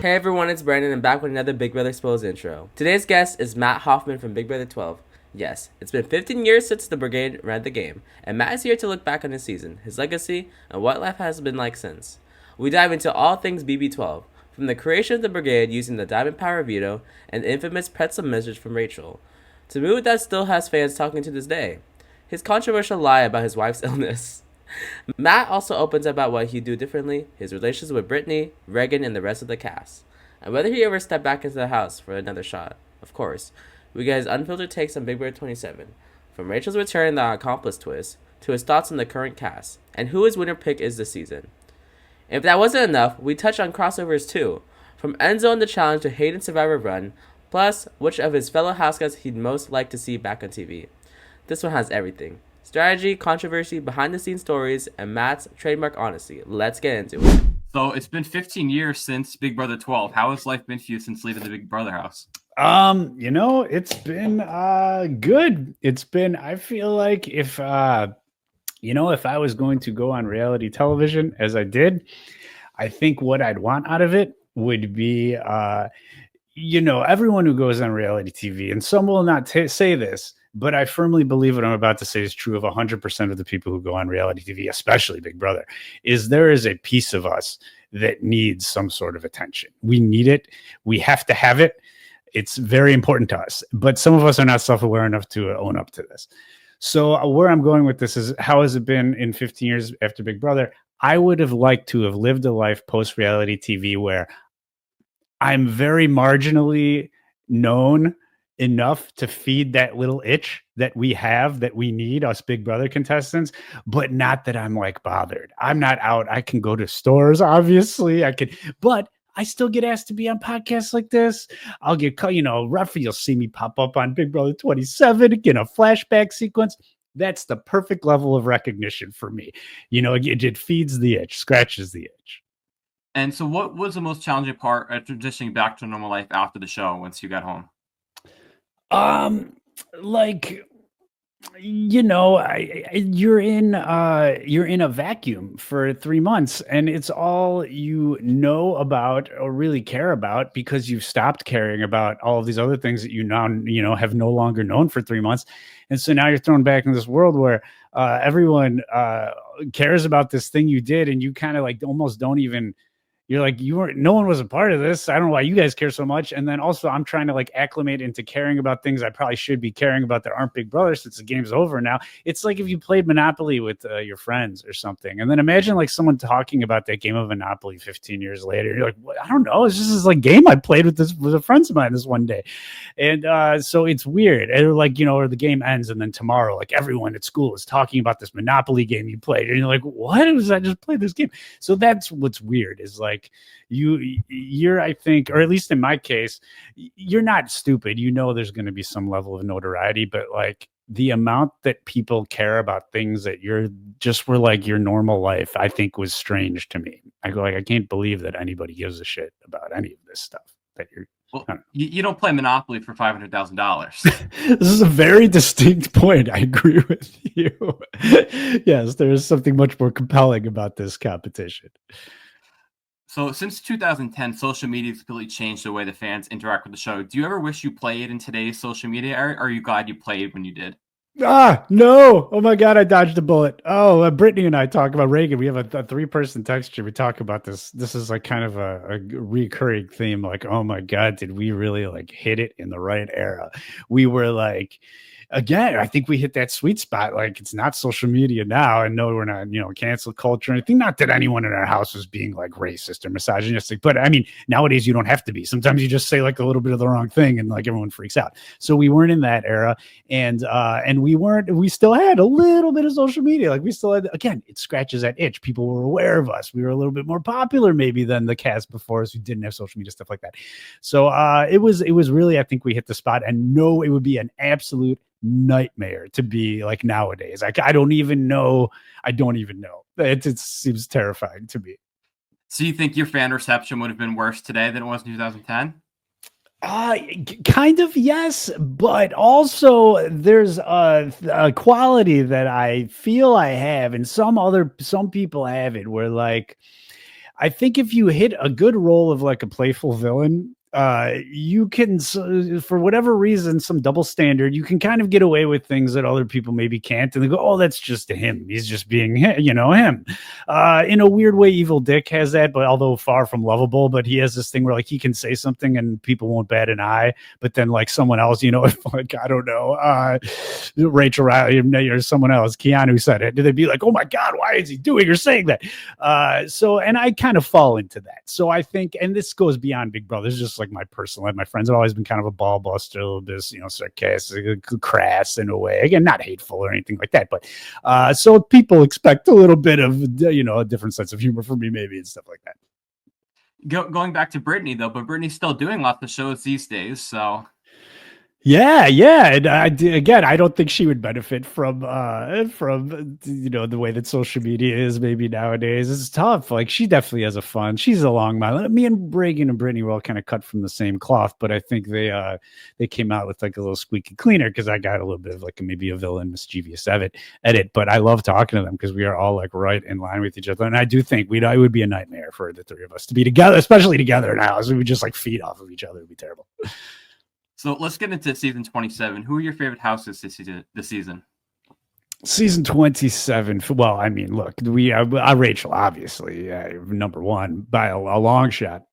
Hey everyone, it's Brandon and back with another Big Brother Spoilers intro. Today's guest is Matt Hoffman from Big Brother 12. Yes, it's been 15 years since the Brigade ran the game, and Matt is here to look back on his season, his legacy, and what life has been like since. We dive into all things BB12, from the creation of the Brigade using the Diamond Power veto and the infamous pretzel message from Rachel, to a mood that still has fans talking to this day, his controversial lie about his wife's illness. Matt also opens about what he'd do differently, his relations with Brittany, Reagan, and the rest of the cast, and whether he ever stepped back into the house for another shot. Of course, we get his unfiltered takes on Big Brother 27, from Rachel's return and the accomplice twist, to his thoughts on the current cast, and who his winner pick is this season. If that wasn't enough, we touch on crossovers too, from Enzo and the challenge to Hayden Survivor Run, plus which of his fellow house guests he'd most like to see back on TV. This one has everything. Strategy, controversy, behind-the-scenes stories, and Matt's trademark honesty. Let's get into it. So it's been 15 years since Big Brother 12. How has life been for you since leaving the Big Brother house? It's been good. It's been, I feel like if I was going to go on reality television as I did, I think what I'd want out of it would be everyone who goes on reality TV, and some will not say this, but I firmly believe what I'm about to say is true of 100% of the people who go on reality TV, especially Big Brother, is there is a piece of us that needs some sort of attention. We need it. We have to have it. It's very important to us, but some of us are not self-aware enough to own up to this. So where I'm going with this is, how has it been in 15 years after Big Brother? I would have liked to have lived a life post-reality TV where I'm very marginally known enough to feed that little itch that we have, that we need, us Big Brother contestants, but not that I'm like bothered. I'm not out. I can go to stores, obviously. But I still get asked to be on podcasts like this. I'll get, Ruffy, you'll see me pop up on Big Brother 27, get a flashback sequence. That's the perfect level of recognition for me. It feeds the itch, scratches the itch. And so what was the most challenging part of transitioning back to normal life after the show once you got home? You're in a vacuum for 3 months, and it's all you know about or really care about, because you've stopped caring about all of these other things that you now have no longer known for 3 months. And so now you're thrown back in this world where everyone cares about this thing you did, and you kind of like almost don't even. You're like, no one was a part of this. I don't know why you guys care so much. And then also I'm trying to like acclimate into caring about things I probably should be caring about that aren't Big Brother, since the game's over now. It's like if you played Monopoly with your friends or something. And then imagine like someone talking about that game of Monopoly 15 years later. You're like, well, I don't know. It's just this like game I played with a friends of mine this one day. And so it's weird. And or the game ends, and then tomorrow, like everyone at school is talking about this Monopoly game you played. And you're like, what? I just played this game. So that's what's weird, is like, you're, I think, or at least in my case, you're not stupid. There's going to be some level of notoriety, but like the amount that people care about things that were like your normal life, I think was strange to me. I go like, I can't believe that anybody gives a shit about any of this stuff that you're. Well, you don't play Monopoly for $500,000. This is a very distinct point. I agree with you. Yes, there is something much more compelling about this competition. So since 2010, social media has completely changed the way the fans interact with the show. Do you ever wish you played in today's social media, or are you glad you played when you did? No. Oh my God, I dodged a bullet. Oh, Brittany and I talk about Reagan. We have a 3-person text here. We talk about this. This is like kind of a recurring theme. Like, oh my God, did we really like hit it in the right era? We were like, again, I think we hit that sweet spot. Like, it's not social media now, and no, we're not, cancel culture or anything. Not that anyone in our house was being like racist or misogynistic, but I mean, nowadays you don't have to be. Sometimes you just say like a little bit of the wrong thing, and like everyone freaks out. So we weren't in that era, and we still had a little bit of social media. Like we still had, again, it scratches that itch. People were aware of us. We were a little bit more popular maybe than the cast before us who didn't have social media, stuff like that. So it was really, I think we hit the spot, and no, it would be an absolute nightmare to be like nowadays. Like I don't even know. It seems terrifying to me. So you think your fan reception would have been worse today than it was in 2010? Kind of, yes, but also there's a quality that I feel I have, and some people have it, where like I think if you hit a good role of like a playful villain, you can, for whatever reason, some double standard, you can kind of get away with things that other people maybe can't. And they go, oh, that's just him. He's just being, him. In a weird way, Evil Dick has that, but although far from lovable, but he has this thing where like he can say something and people won't bat an eye. But then like someone else, if like, I don't know, Rachel Riley or someone else, Keanu said it, they'd be like, oh my God, why is he doing or saying that? And I kind of fall into that. So I think, and this goes beyond Big Brother, it's just like my personal life. My friends have always been kind of a ball buster, a little bit, sarcastic, crass in a way. Again, not hateful or anything like that, but so people expect a little bit of, a different sense of humor from me, maybe, and stuff like that. Going back to Brittany though, but Brittany's still doing lots of shows these days, so. Yeah. And I don't think she would benefit from the way that social media is maybe nowadays. It's tough. Like she definitely has a fun. She's along my. Me and Reagan and Brittany were all kind of cut from the same cloth, but I think they came out with like a little squeaky cleaner because I got a little bit of like maybe a villain mischievous edit. But I love talking to them because we are all like right in line with each other, and I do think it would be a nightmare for the three of us to be together, especially together now. So we would just like feed off of each other. It'd be terrible. So let's get into season 27. Who are your favorite houses this season? Season 27. Well, I mean, look, we Rachel, obviously, number one by a long shot.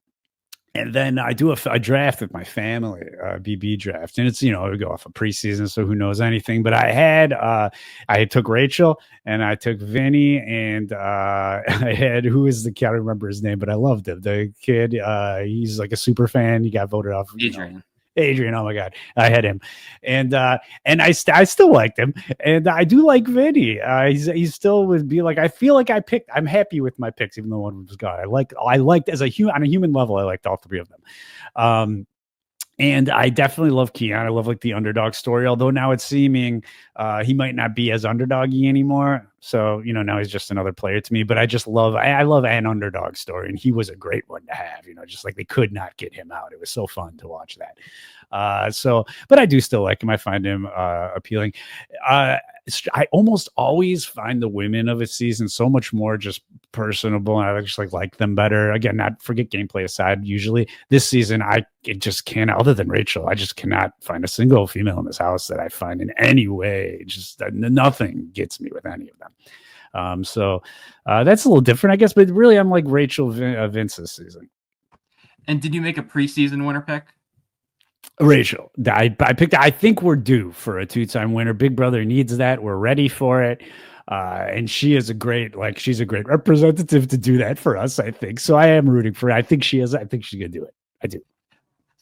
And then I do a draft with my family, BB draft, and it's we go off of preseason, so who knows anything. But I took Rachel and I took Vinny and I had I can't remember his name, but I loved him. The kid, he's like a super fan. He got voted off. Adrian, oh my God, I had him, and I still liked him, and I do like Vinny. He still would be like, I feel like I'm happy with my picks, even though one of them was gone. I liked on a human level, I liked all three of them. And I definitely love Keon. I love like the underdog story, although now it's seeming he might not be as underdoggy anymore. So, now he's just another player to me, but I love an underdog story. And he was a great one to have, just like they could not get him out. It was so fun to watch that. But I do still like him. I find him appealing. I almost always find the women of a season so much more just personable, and I just like them better. Again, not forget gameplay aside. Usually this season, it just can't. Other than Rachel, I just cannot find a single female in this house that I find in any way. Just nothing gets me with any of them. So that's a little different, I guess. But really, I'm like Rachel Vince this season. And did you make a preseason winner pick? Rachel, I picked. I think we're due for a 2-time winner. Big Brother needs that. We're ready for it, and she is she's a great representative to do that for us. I think so. I am rooting for her. I think she is. I think she's gonna do it. I do.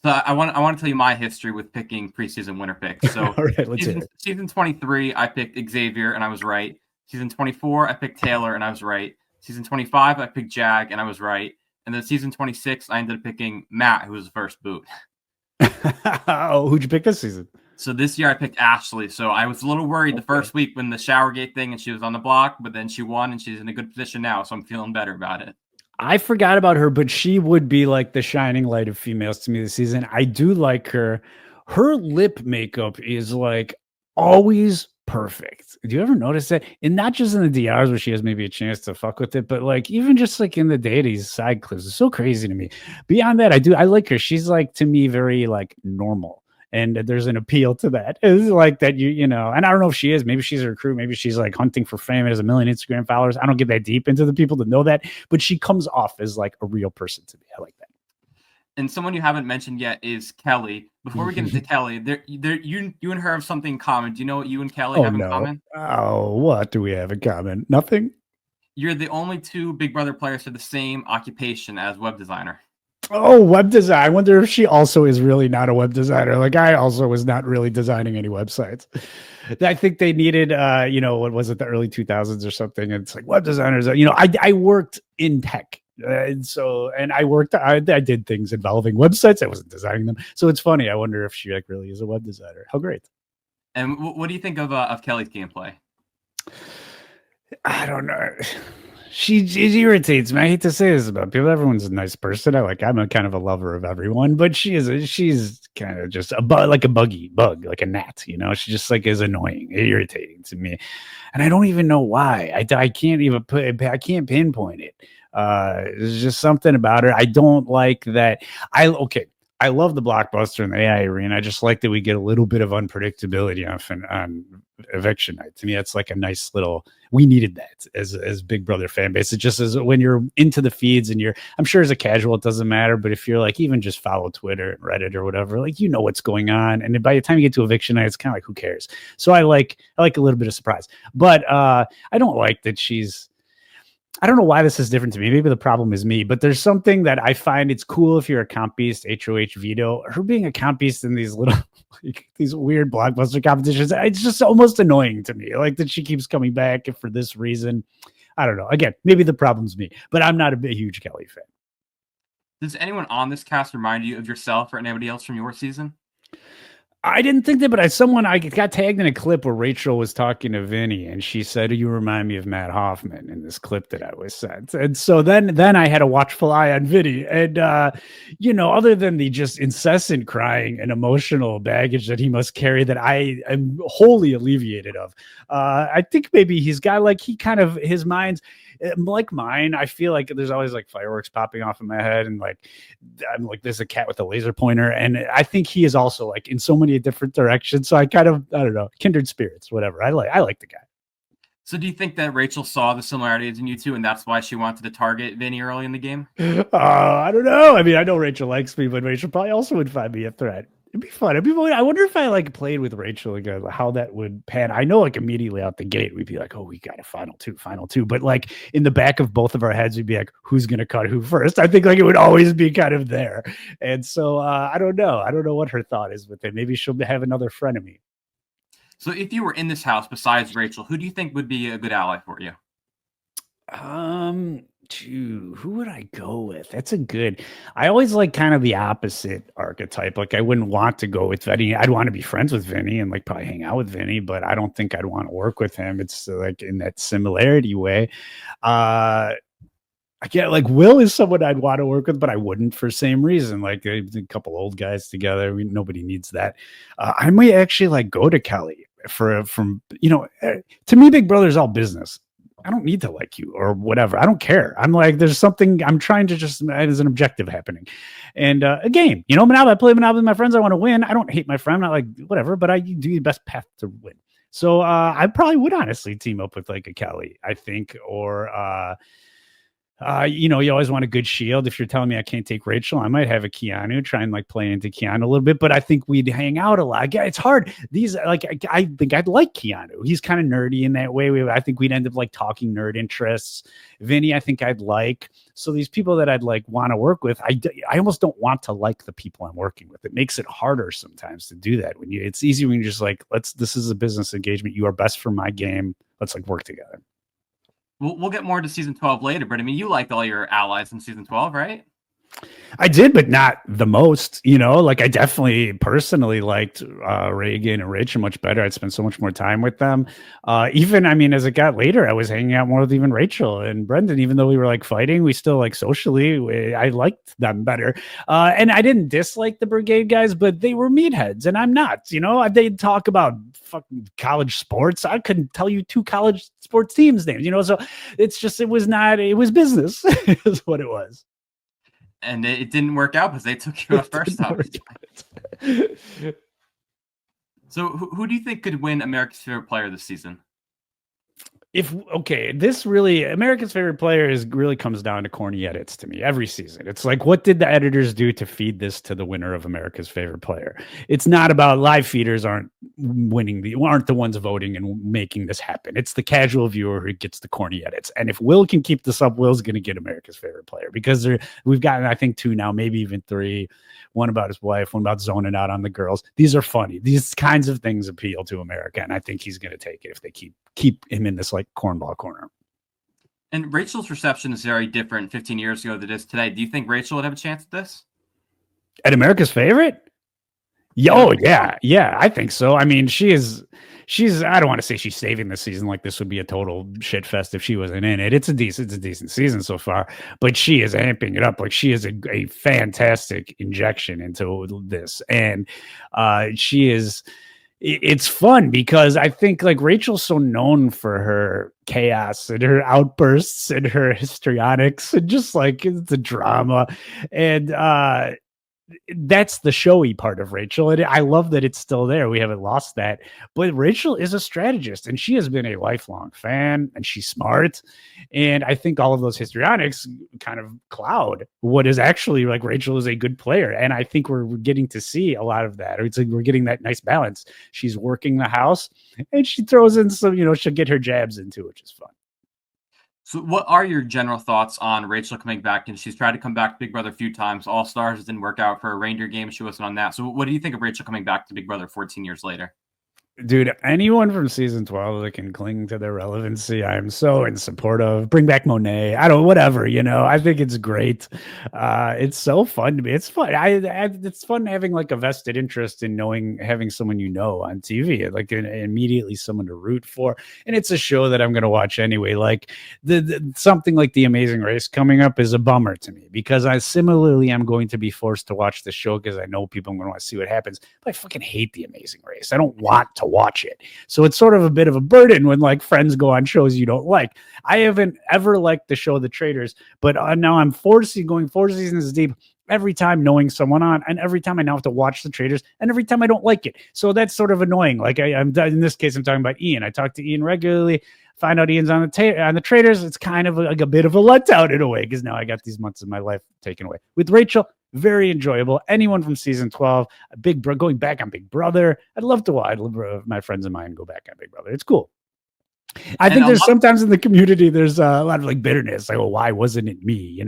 So I want to tell you my history with picking preseason winner picks. So all right, let's hear it. Season 23, I picked Xavier and I was right. Season 24, I picked Taylor and I was right. Season 25, I picked Jag and I was right. And then season 26, I ended up picking Matt, who was the first boot. Oh, who'd you pick this season? So this year I picked Ashley. So I was a little worried the first week when the Showergate thing and she was on the block, but then she won and she's in a good position now. So I'm feeling better about it. I forgot about her, but she would be like the shining light of females to me this season. I do like her. Her lip makeup is like always perfect. Do you ever notice that? And not just in the DRs where she has maybe a chance to fuck with it, but like even just like in the deities side clips, it's so crazy to me. Beyond that, I like her. She's like to me very like normal. And there's an appeal to that. It's like that, and I don't know if she is. Maybe she's a recruit. Maybe she's like hunting for fame and has 1 million Instagram followers. I don't get that deep into the people to know that, but she comes off as like a real person to me. I like that. And someone you haven't mentioned yet is Kelly. Before we get into Kelly, you and her have something in common. Do you know what you and Kelly have in common? Oh, what do we have in common? Nothing. You're the only 2 Big Brother players for the same occupation as web designer. Oh, web design. I wonder if she also is really not a web designer. Like I also was not really designing any websites. I think they needed, what was it, the early 2000s or something? And it's like web designers, I worked in tech. And I did things involving websites. I wasn't designing them. So it's funny. I wonder if she like really is a web designer. How great. And what do you think of Kelly's gameplay? I don't know. She irritates me. I hate to say this about people. Everyone's a nice person. I'm a kind of a lover of everyone, but she's kind of just like a bug, like a gnat. She just like is annoying, irritating to me, and I don't even know why. I can't even I can't pinpoint it. There's just something about her. I don't like that. I love the blockbuster and the AI arena. I just like that we get a little bit of unpredictability on eviction night. To me, that's like a nice little. We needed that as Big Brother fan base. It just is when you're into the feeds and I'm sure as a casual it doesn't matter, but if you're like even just follow Twitter and Reddit or whatever, like you know what's going on, and by the time you get to eviction night, it's kind of like who cares. So I like a little bit of surprise, but I don't like that she's. I don't know why this is different to me. Maybe the problem is me, but there's something that I find it's cool if you're a comp beast, HOH veto. Her being a comp beast in these little, like, these weird blockbuster competitions, it's just almost annoying to me. Like that she keeps coming back for this reason. I don't know. Again, maybe the problem's me, but I'm not a huge Kelly fan. Does anyone on this cast remind you of yourself or anybody else from your season? I didn't think that, but I got tagged in a clip where Rachel was talking to Vinny, and she said, "You remind me of Matt Hoffman" in this clip that I was sent. And so then I had a watchful eye on Vinny, and other than the just incessant crying and emotional baggage that he must carry, that I am wholly alleviated of. I think maybe he's got his mind's. Like mine, I feel like there's always like fireworks popping off in my head, and like I'm like there's a cat with a laser pointer, and I think he is also like in so many different directions. So I don't know, kindred spirits, whatever. I like the guy. So do you think that Rachel saw the similarities in you two, and that's why she wanted to target Vinny early in the game? I don't know. I mean, I know Rachel likes me, but Rachel probably also would find me a threat. It'd be fun. I wonder if I like played with Rachel again, how that would pan. I know like immediately out the gate, we'd be like, oh, we got a final two. But like in the back of both of our heads, we'd be like, who's going to cut who first? I think like it would always be kind of there. And so I don't know. I don't know what her thought is with it. Maybe she'll have another frenemy. So if you were in this house besides Rachel, who do you think would be a good ally for you? Who would I go with? That's a good. I always like kind of the opposite archetype. Like I wouldn't want to go with Vinny. I'd want to be friends with Vinny and like probably hang out with Vinny, but I don't think I'd want to work with him. It's like in that similarity way. I get like Will is someone I'd want to work with, but I wouldn't for the same reason. Like a couple old guys together. Nobody needs that. I might actually like go to Kelly to me, Big Brother's all business. I don't need to like you or whatever. I don't care. I'm like, there's something I'm trying to just, as an objective happening. And a game, Monopoly, I play Monopoly with my friends. I want to win. I don't hate my friend. I'm not like, whatever, but I do the best path to win. So I probably would honestly team up with like a Kelly, I think, or you always want a good shield. If you're telling me I can't take Rachel, I might have a Keanu, try and like play into Keanu a little bit, but I think we'd hang out a lot. Yeah, it's hard. These I think I'd like Keanu. He's kind of nerdy in that way. I think we'd end up like talking nerd interests. Vinny, I think I'd like. So these people that I'd like want to work with, I almost don't want to like the people I'm working with. It makes it harder sometimes to do that. It's easy when you're just like, this is a business engagement. You are best for my game. Let's like work together. We'll get more into season 12 later, but I mean, you liked all your allies in season 12, right? I did, but not the most, like I definitely personally liked Reagan and Rachel much better. I'd spent so much more time with them. As it got later, I was hanging out more with even Rachel and Brendan, even though we were like fighting, we still like socially, I liked them better. And I didn't dislike the Brigade guys, but they were meatheads and I'm not, they'd talk about fucking college sports. I couldn't tell you 2 college sports teams names, so it's just, it was business is what it was. And it didn't work out because they took you out first time. So who do you think could win America's Favorite Player this season? This really, America's Favorite Player really comes down to corny edits to me every season. It's like, what did the editors do to feed this to the winner of America's Favorite Player? It's not about live feeders aren't the ones voting and making this happen. It's the casual viewer who gets the corny edits. And if Will can keep this up, Will's going to get America's Favorite Player because we've gotten, I think 2 now, maybe even 3. One about his wife, one about zoning out on the girls. These are funny. These kinds of things appeal to America. And I think he's going to take it if they keep him in this like cornball corner. And Rachel's reception is very different 15 years ago than it is today. Do you think Rachel would have a chance at this? At America's Favorite? Yeah, I think so. I mean, she's I don't want to say she's saving the season like this would be a total shit fest if she wasn't in it. It's a decent season so far, but she is amping it up. Like she is a fantastic injection into this. And she is it's fun because I think like Rachel's so known for her chaos and her outbursts and her histrionics and just like the drama. And that's the showy part of Rachel. And I love that it's still there. We haven't lost that. But Rachel is a strategist and she has been a lifelong fan and she's smart. And I think all of those histrionics kind of cloud what is actually like Rachel is a good player. And I think we're getting to see a lot of that. It's like we're getting that nice balance. She's working the house and she throws in some, she'll get her jabs into, which is fun. So what are your general thoughts on Rachel coming back? And she's tried to come back to Big Brother a few times. All Stars didn't work out for a reindeer game. She wasn't on that. So what do you think of Rachel coming back to Big Brother 14 years later? Dude, anyone from season 12 that can cling to their relevancy, I am so in support of. Bring back Monet. I don't, whatever, I think it's great. It's so fun to me. It's fun. It's fun having like a vested interest in having someone on TV, like immediately someone to root for. And it's a show that I'm going to watch anyway. Like something like The Amazing Race coming up is a bummer to me because I similarly am going to be forced to watch the show because I know people are going to want to see what happens. But I fucking hate The Amazing Race. I don't want to watch it. So it's sort of a bit of a burden when like friends go on shows you don't like. I haven't ever liked the show The Traitors, but now I'm going 4 seasons deep every time knowing someone on, and every time I now have to watch The Traitors, and every time I don't like it. So that's sort of annoying. Like I'm in this case, I'm talking about Ian. I talk to Ian regularly. Find out Ian's on the Traitors. It's kind of like a bit of a letdown in a way because now I got these months of my life taken away. With Rachel, very enjoyable. Anyone from season 12, going back on Big Brother. I'd love to watch my friends of mine go back on Big Brother. It's cool. I think there's sometimes in the community, there's a lot of like bitterness. Like, well, why wasn't it me?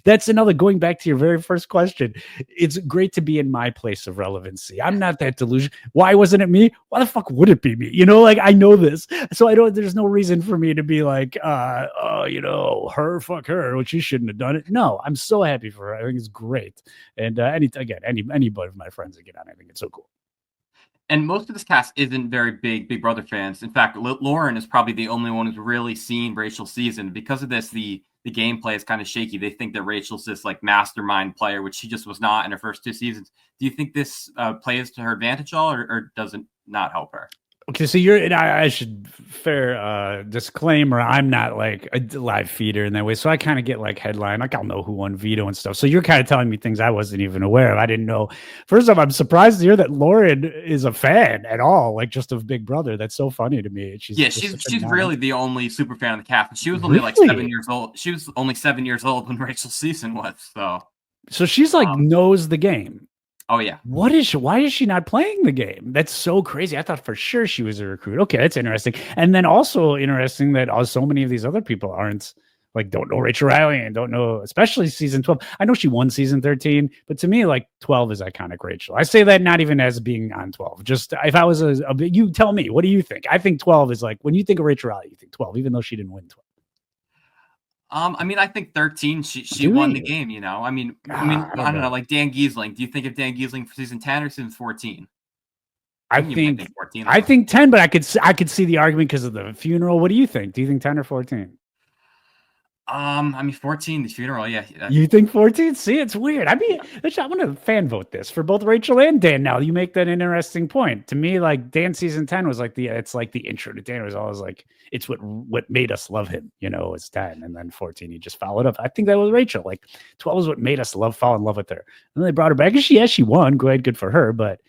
That's another, going back to your very first question. It's great to be in my place of relevancy. I'm not that delusional. Why wasn't it me? Why the fuck would it be me? Like I know this. So there's no reason for me to be like, fuck her, which she shouldn't have done it. No, I'm so happy for her. I think it's great. And anybody of my friends that get on, I think it's so cool. And most of this cast isn't very Big Brother fans. In fact, Lauren is probably the only one who's really seen Rachel's season. Because of this, the gameplay is kind of shaky. They think that Rachel's this like mastermind player, which she just was not in her first 2 seasons. Do you think this plays to her advantage all, or does it not help her? Okay, so I should fair disclaimer. I'm not like a live feeder in that way, so I kind of get like headline, like I'll know who won veto and stuff. So you're kind of telling me things I wasn't even aware of. I didn't know. First off, I'm surprised to hear that Lauren is a fan at all, like just of Big Brother. That's so funny to me. She's really the only super fan of the cast. She was only like 7 years old. She was only 7 years old when Rachel's season was. So she's like knows the game. Oh yeah. Why is she not playing the game? That's so crazy. I thought for sure she was a recruit. Okay, that's interesting. And then also interesting that so many of these other people don't know Rachel Riley and don't know, especially season 12. I know she won season 13, but to me, like 12 is iconic Rachel. I say that not even as being on 12. Just if I was you tell me, what do you think? I think 12 is like, when you think of Rachel Riley, you think 12, even though she didn't win 12. I think 13, she won the game, I don't know, like Dan Giesling. Do you think of Dan Giesling for season 10 or season 14? I think 14. I think 10, but I could see the argument because of the funeral. What do you think? Do you think 10 or 14? 14, the funeral, yeah. You think 14? See, it's weird. I want to fan vote this for both Rachel and Dan. Now you make that an interesting point. To me, like Dan season 10 was like the intro to Dan. It was always like, it's what made us love him, it's 10. And then 14, he just followed up. I think that was Rachel. Like 12 is what made us fall in love with her. And then they brought her back and she won. Good for her. But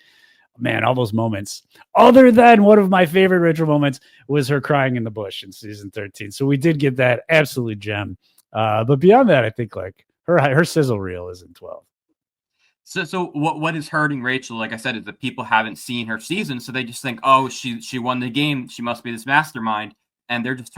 man, all those moments, other than one of my favorite Rachel moments was her crying in the bush in season 13. So we did get that absolute gem. But beyond that, I think like her sizzle reel is in 12. So what is hurting Rachel, like I said, is that people haven't seen her season. So they just think, oh, she won the game. She must be this mastermind. And they're just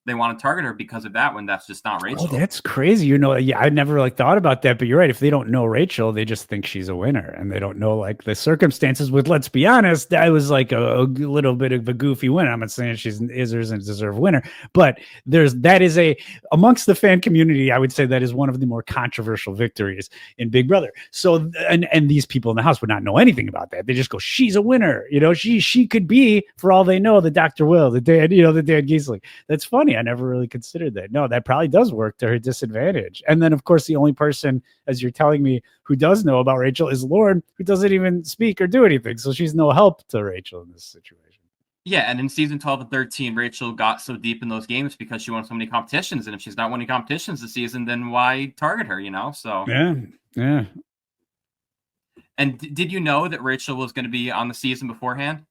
they want to target her because of that when that's just not Rachel. Oh, that's crazy. Yeah, I never like thought about that, but you're right. If they don't know Rachel, they just think she's a winner and they don't know like the circumstances with, let's be honest, that was like a little bit of a goofy win. I'm not saying she's an deserved winner, but amongst the fan community, I would say that is one of the more controversial victories in Big Brother. So, and these people in the house would not know anything about that. They just go, she's a winner. She could be, for all they know, the Dr. Will, the dad Giesling. That's funny. I never really considered that. No, that probably does work to her disadvantage. And then, of course, the only person, as you're telling me, who does know about Rachel is Lauren, who doesn't even speak or do anything. So she's no help to Rachel in this situation. Yeah, and in season 12 and 13, Rachel got so deep in those games because she won so many competitions. And if she's not winning competitions this season, then why target her, So yeah. And did you know that Rachel was going to be on the season beforehand?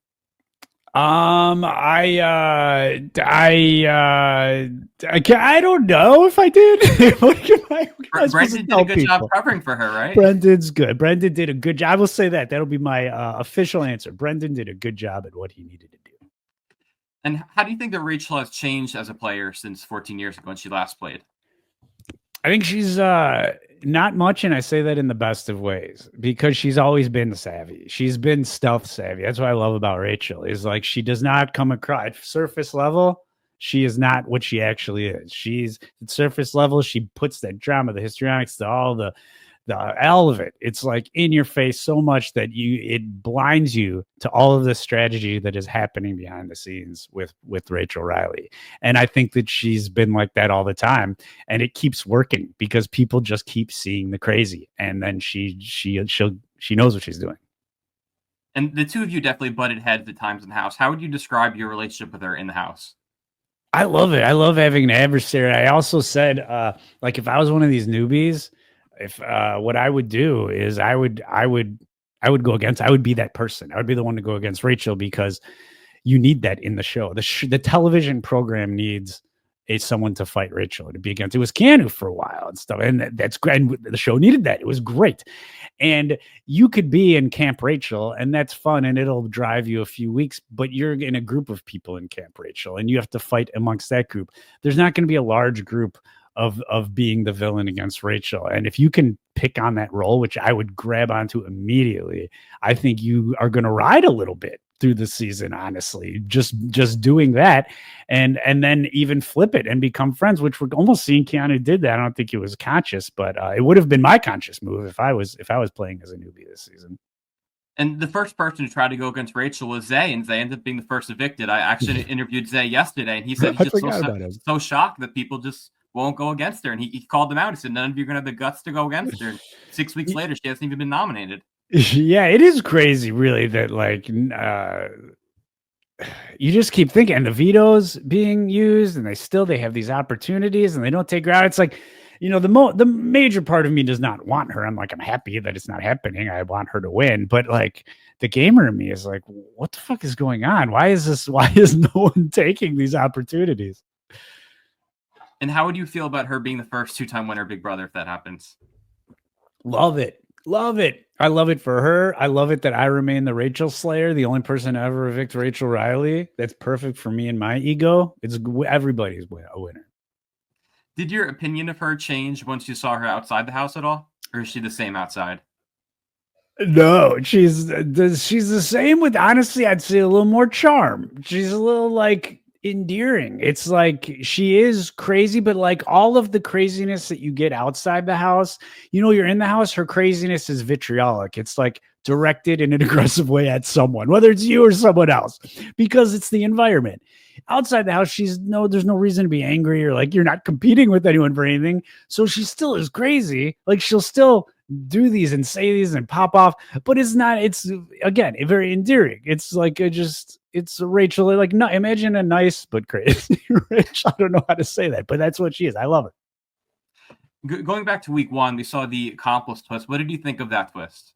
I don't know if I did. Brendan did a good job covering for her, right? Brendan's good. Brendan did a good job. I will say that. That'll be my official answer. Brendan did a good job at what he needed to do. And how do you think that Rachel has changed as a player since 14 years ago when she last played? I think she's not much, and I say that in the best of ways, because she's always been savvy. She's been stealth savvy. That's what I love about Rachel, is like she does not come across at surface level. She is not what she actually is. She's at surface level. She puts that drama, the histrionics, all of it. It's like in your face so much that it blinds you to all of the strategy that is happening behind the scenes with Rachel Riley. And I think that she's been like that all the time, and it keeps working because people just keep seeing the crazy, and then she knows what she's doing. And the two of you definitely butted heads at times in the house. How would you describe your relationship with her in the house? I love it. I love having an adversary. I also said, like, if I was one of these newbies, if what I would do is I would go against, I would be that person. I would be the one to go against Rachel, because you need that in the show. The television program needs someone to fight Rachel, to be against. It was Keanu for a while and stuff. And that's great. And the show needed that. It was great. And you could be in Camp Rachel, and that's fun, and it'll drive you a few weeks, but you're in a group of people in Camp Rachel, and you have to fight amongst that group. There's not going to be a large group of being the villain against Rachel. And if you can pick on that role, which I would grab onto immediately, I think you are going to ride a little bit through the season, honestly, just doing that, and then even flip it and become friends, which we're almost seeing Keanu did that. I don't think it was conscious, but it would have been my conscious move if I was playing as a newbie this season. And the first person to try to go against Rachel was Zay, and Zay ended up being the first evicted. I actually interviewed Zay yesterday, and he said he's just so shocked that people just won't go against her. And he called them out. He said, none of you are going to have the guts to go against her. And 6 weeks later, she hasn't even been nominated. Yeah, it is crazy, really, that like you just keep thinking, and the vetoes being used, and they have these opportunities, and they don't take her out. It's like, the major part of me does not want her. I'm happy that it's not happening. I want her to win, but like the gamer in me is like, what the fuck is going on? Why is no one taking these opportunities? And how would you feel about her being the first 2-time winner of Big Brother if that happens? Love it. I love it for her. I love it that I remain the Rachel Slayer, the only person to ever evict Rachel Riley. That's perfect for me and my ego. Everybody's a winner. Did your opinion of her change once you saw her outside the house at all? Or is she the same outside? No, she's the same with, honestly, I'd say a little more charm. She's a little like endearing. It's like she is crazy, but like all of the craziness that you get outside the house, you're in the house, her craziness is vitriolic. It's like directed in an aggressive way at someone, whether it's you or someone else, because it's the environment. Outside the house, there's no reason to be angry, or like you're not competing with anyone for anything. So she still is crazy. Like she'll still do these and say these and pop off, but it's again, very endearing. It's like it's Rachel. Like, no, imagine a nice but crazy Rachel. I don't know how to say that, but that's what she is. I love it. Going back to week 1, we saw the accomplice twist. What did you think of that twist?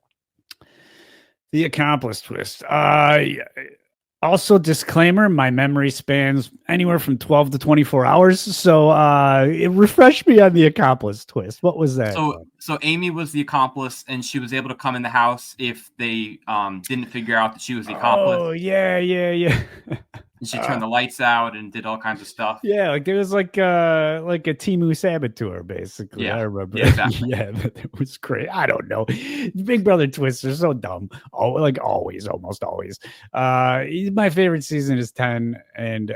The accomplice twist. Also, disclaimer, my memory spans anywhere from 12 to 24 hours. So it refreshed me on the accomplice twist. What was that? So Amy was the accomplice, and she was able to come in the house if they didn't figure out that she was the accomplice. Oh, yeah. And she turned the lights out and did all kinds of stuff. Yeah, like there was like a Timu saboteur, basically. Yeah, I remember. Yeah, exactly. Yeah, it was great. I don't know. Big Brother twists are so dumb. Almost always. My favorite season is 10, and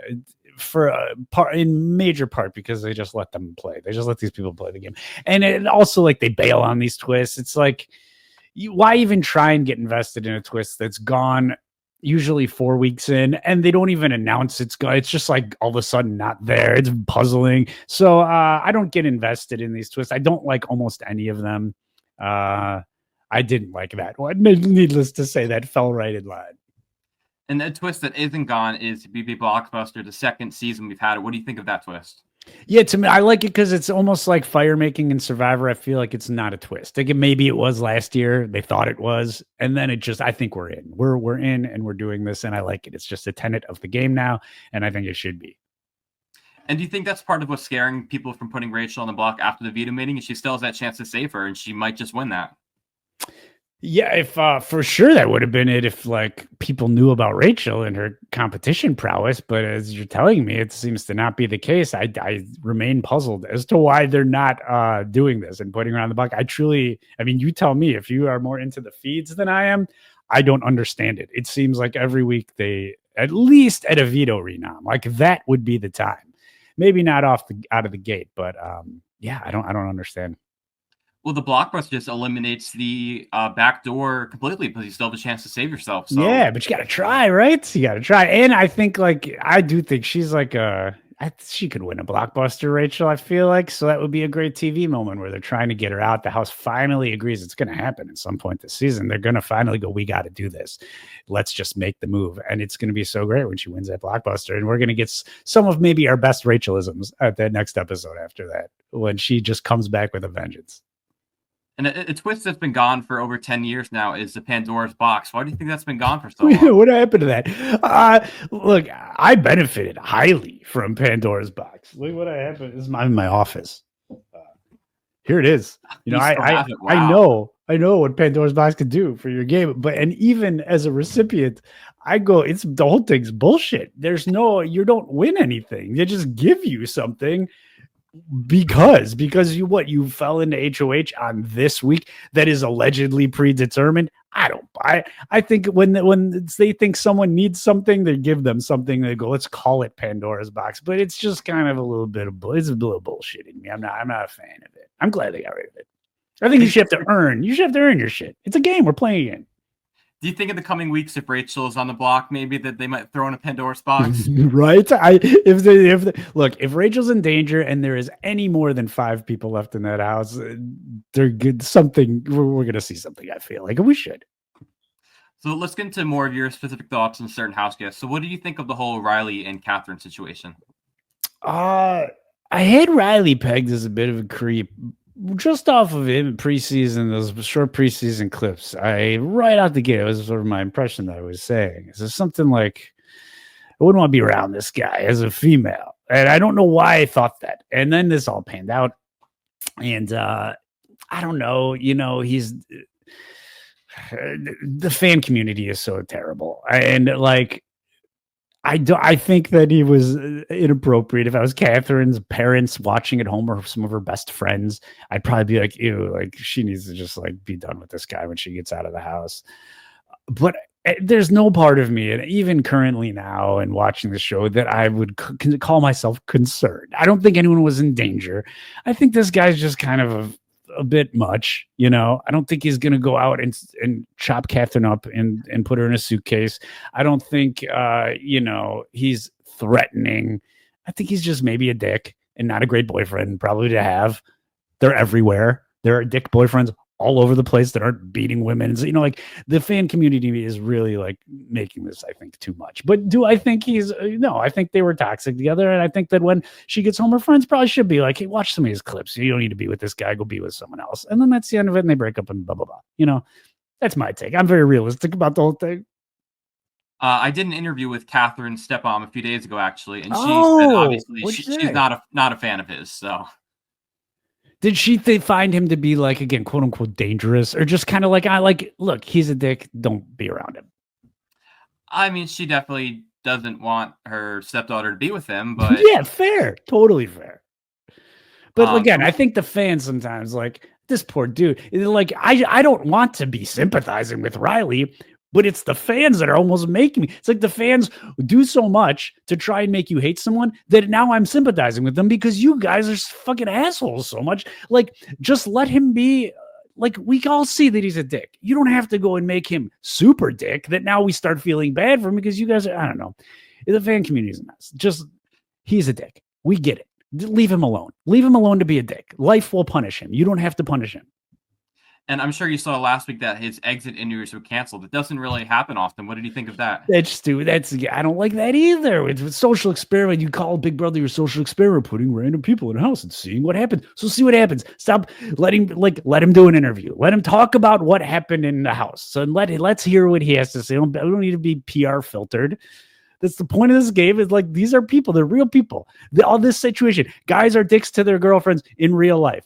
in major part because they just let them play. They just let these people play the game, and it also like they bail on these twists. It's like, why even try and get invested in a twist that's gone usually 4 weeks in, and they don't even announce it's just like all of a sudden not there. It's puzzling. So I don't get invested in these twists. I don't like almost any of them. I didn't like that one. Needless to say, that fell right in line. And the twist that isn't gone is BB Blockbuster, the second season we've had it. What do you think of that twist? Yeah, to me, I like it because it's almost like fire making in Survivor. I feel like it's not a twist. Like maybe it was last year. They thought it was, and then it just. I think we're in. We're in, and we're doing this, and I like it. It's just a tenet of the game now, and I think it should be. And do you think that's part of what's scaring people from putting Rachel on the block after the veto meeting? And she still has that chance to save her, and she might just win that. Yeah, if for sure that would have been it if like people knew about Rachel and her competition prowess, but as you're telling me, it seems to not be the case. I remain puzzled as to why they're not doing this and putting her on the block. I mean, you tell me if you are more into the feeds than I am. I don't understand it. It seems like every week they at least at a veto renom, like that would be the time. Maybe not out of the gate, but yeah, I don't understand. Well, the blockbuster just eliminates the back door completely because you still have a chance to save yourself. So. Yeah, but you got to try, right? You got to try. And I think I do think she's she could win a blockbuster, Rachel, I feel like. So that would be a great TV moment where they're trying to get her out. The house finally agrees it's going to happen at some point this season. They're going to finally go, we got to do this. Let's just make the move. And it's going to be so great when she wins that blockbuster. And we're going to get some of maybe our best Rachelisms at that next episode after that, when she just comes back with a vengeance. And a twist that's been gone for over 10 years now is the Pandora's box. Why do you think that's been gone for so long? What happened to that? Look, I benefited highly from Pandora's box. Look what happened. This is in my office. Here it is. You know, wow. I know what Pandora's box could do for your game. And even as a recipient, it's the whole thing's bullshit. You don't win anything. They just give you something. Because you fell into HOH on this week that is allegedly predetermined. I don't buy it. I think when they think someone needs something, they give them something. They go, let's call it Pandora's box. But it's just kind of a little bullshitting me. I'm not a fan of it. I'm glad they got rid of it. I think you should have to earn your shit. It's a game we're playing in. Do you think in the coming weeks, if Rachel is on the block, maybe that they might throw in a Pandora's box? Right. If Rachel's in danger and there is any more than 5 people left in that house, they're good. We're going to see something. I feel like we should. So let's get into more of your specific thoughts on certain house guests. So what do you think of the whole Riley and Catherine situation? I had Riley pegged as a bit of a creep. Just off of him preseason, those short preseason clips, right out the gate, it was sort of my impression that I was saying. Is there something like, I wouldn't want to be around this guy as a female. And I don't know why I thought that. And then this all panned out. And I don't know, he's the fan community is so terrible. I think that he was inappropriate. If I was Catherine's parents watching at home or some of her best friends, I'd probably be like, ew, like she needs to just be done with this guy when she gets out of the house. But there's no part of me, and even currently now and watching the show, that I would call myself concerned. I don't think anyone was in danger. I think this guy's just kind of a bit much, I don't think he's going to go out and chop Catherine up and put her in a suitcase. I don't think, he's threatening. I think he's just maybe a dick and not a great boyfriend probably to have. They're everywhere. There are dick boyfriends all over the place that aren't beating women. The fan community is really making this, I think, too much. But do I think no, I think they were toxic together. And I think that when she gets home, her friends probably should be like, hey, watch some of these clips. You don't need to be with this guy. Go be with someone else. And then that's the end of it. And they break up and blah, blah, blah. That's my take. I'm very realistic about the whole thing. I did an interview with Catherine's stepmom a few days ago, actually. And she said, obviously, she's not a fan of his. So. Did she find him to be again, quote unquote, dangerous, or just kind of look, he's a dick, don't be around him? I mean, she definitely doesn't want her stepdaughter to be with him, but yeah, fair, totally fair. But again, I think the fans sometimes this poor dude. I don't want to be sympathizing with Riley. But it's the fans that are almost making me. It's like the fans do so much to try and make you hate someone that now I'm sympathizing with them because you guys are fucking assholes so much. Just let him be. Like, we all see that he's a dick. You don't have to go and make him super dick that now we start feeling bad for him because you guys are, I don't know. The fan community is a mess. Just, he's a dick. We get it. Leave him alone. Leave him alone to be a dick. Life will punish him. You don't have to punish him. And I'm sure you saw last week that his exit interviews were canceled. It doesn't really happen often. What did you think of that? That's stupid. I don't like that either. It's a social experiment. You call Big Brother your social experiment, putting random people in a house and seeing what happens. So see what happens. Stop letting let him do an interview. Let him talk about what happened in the house. So let's hear what he has to say. I don't need to be PR filtered. That's the point of this game. Is like, these are people. They're real people. All this situation. Guys are dicks to their girlfriends in real life.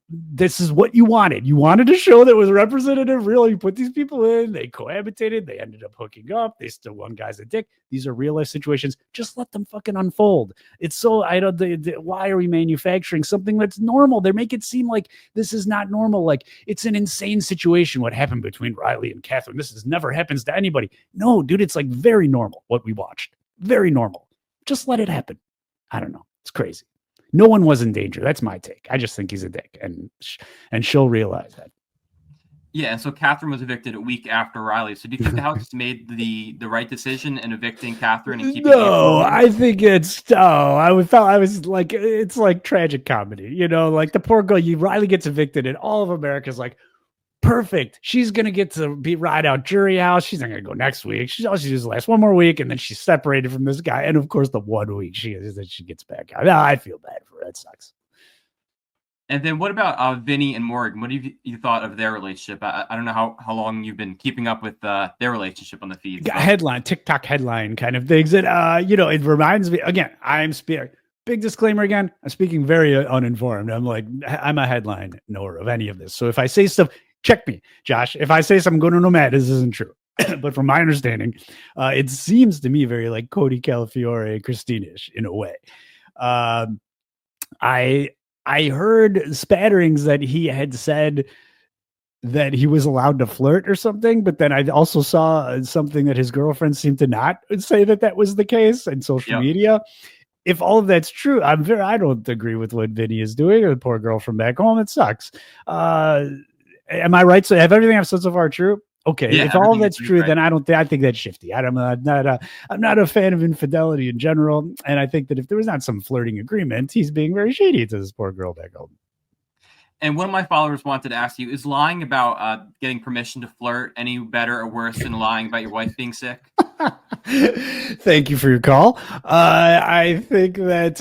This is what you wanted. You wanted a show that was representative. Really, you put these people in. They cohabitated. They ended up hooking up. They still one guy's a dick. These are real life situations. Just let them fucking unfold. It's so, I don't. Why are we manufacturing something that's normal? They make it seem like this is not normal. Like, it's an insane situation. What happened between Riley and Catherine? This never happens to anybody. No, dude, it's like very normal what we watched. Very normal. Just let it happen. I don't know. It's crazy. No one was in danger. That's my take. I just think he's a dick, and she'll realize that. Yeah, and so Catherine was evicted a week after Riley. So do you think the house made the right decision in evicting Catherine and keeping? No, I think it's I was like, it's like tragic comedy, you know, like the poor girl. Riley gets evicted, and all of America's like, perfect. She's gonna get to ride out jury house. She's not gonna go next week. She just last one more week, and then she's separated from this guy. And of course, the 1 week she gets back out. I feel bad for her. That sucks. And then what about Vinny and Morgan? What have you thought of their relationship? I don't know how long you've been keeping up with their relationship on the feed. Headline, TikTok headline kind of things. And it reminds me again. Big disclaimer again. I'm speaking very uninformed. I'm a headline knower of any of this. So if I say stuff, check me, Josh. If I say something, go to no, Matt, this isn't true. But from my understanding, it seems to me very like Cody Calafiore, Christine-ish in a way. I heard spatterings that he had said that he was allowed to flirt or something, but then I also saw something that his girlfriend seemed to not say that was the case in social media. If all of that's true, I don't agree with what Vinny is doing, or the poor girl from back home. It sucks. Am I right? So have everything I've said so far true? Okay. Yeah, if all of that's true, right, then I think that's shifty. I'm not a fan of infidelity in general. And I think that if there was not some flirting agreement, he's being very shady to this poor girl back home. And one of my followers wanted to ask you, is lying about getting permission to flirt any better or worse than lying about your wife being sick? Thank you for your call. I think that,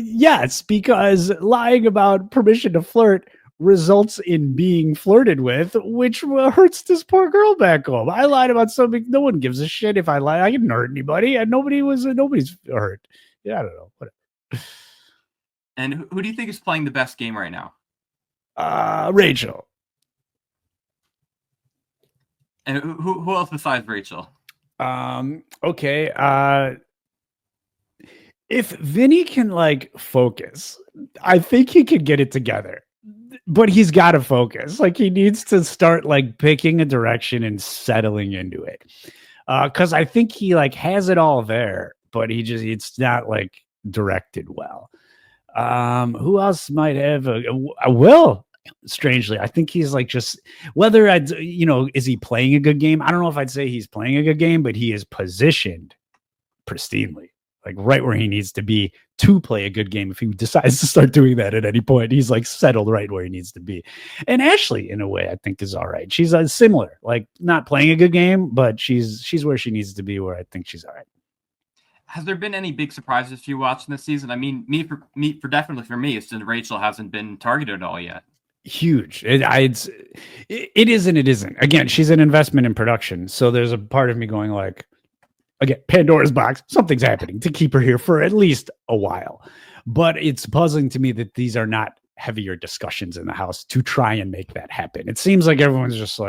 yes, because lying about permission to flirt results in being flirted with, which hurts this poor girl back home. I lied about something. No one gives a shit if I lie. I didn't hurt anybody, and nobody's hurt. Yeah, I don't know. Whatever. And who do you think is playing the best game right now? Rachel. And who else besides Rachel? Okay. If Vinny can focus, I think he could get it together. But he's got to focus. He needs to start picking a direction and settling into it. Because I think he has it all there, but it's not directed well. Who else might have a Will? Strangely, I think he's just whether is he playing a good game? I don't know if I'd say he's playing a good game, but he is positioned pristinely, right where he needs to be to play a good game. If he decides to start doing that at any point, he's settled right where he needs to be. And Ashley, in a way, I think is all right. She's similar, not playing a good game, but she's where she needs to be, where I think she's all right. Has there been any big surprises for you watching this season? I mean, definitely for me, it's that Rachel hasn't been targeted at all yet. Huge. It is and it isn't. Again, she's an investment in production, so there's a part of me going again, Pandora's box. Something's happening to keep her here for at least a while. But it's puzzling to me that these are not heavier discussions in the house to try and make that happen. It seems like everyone's just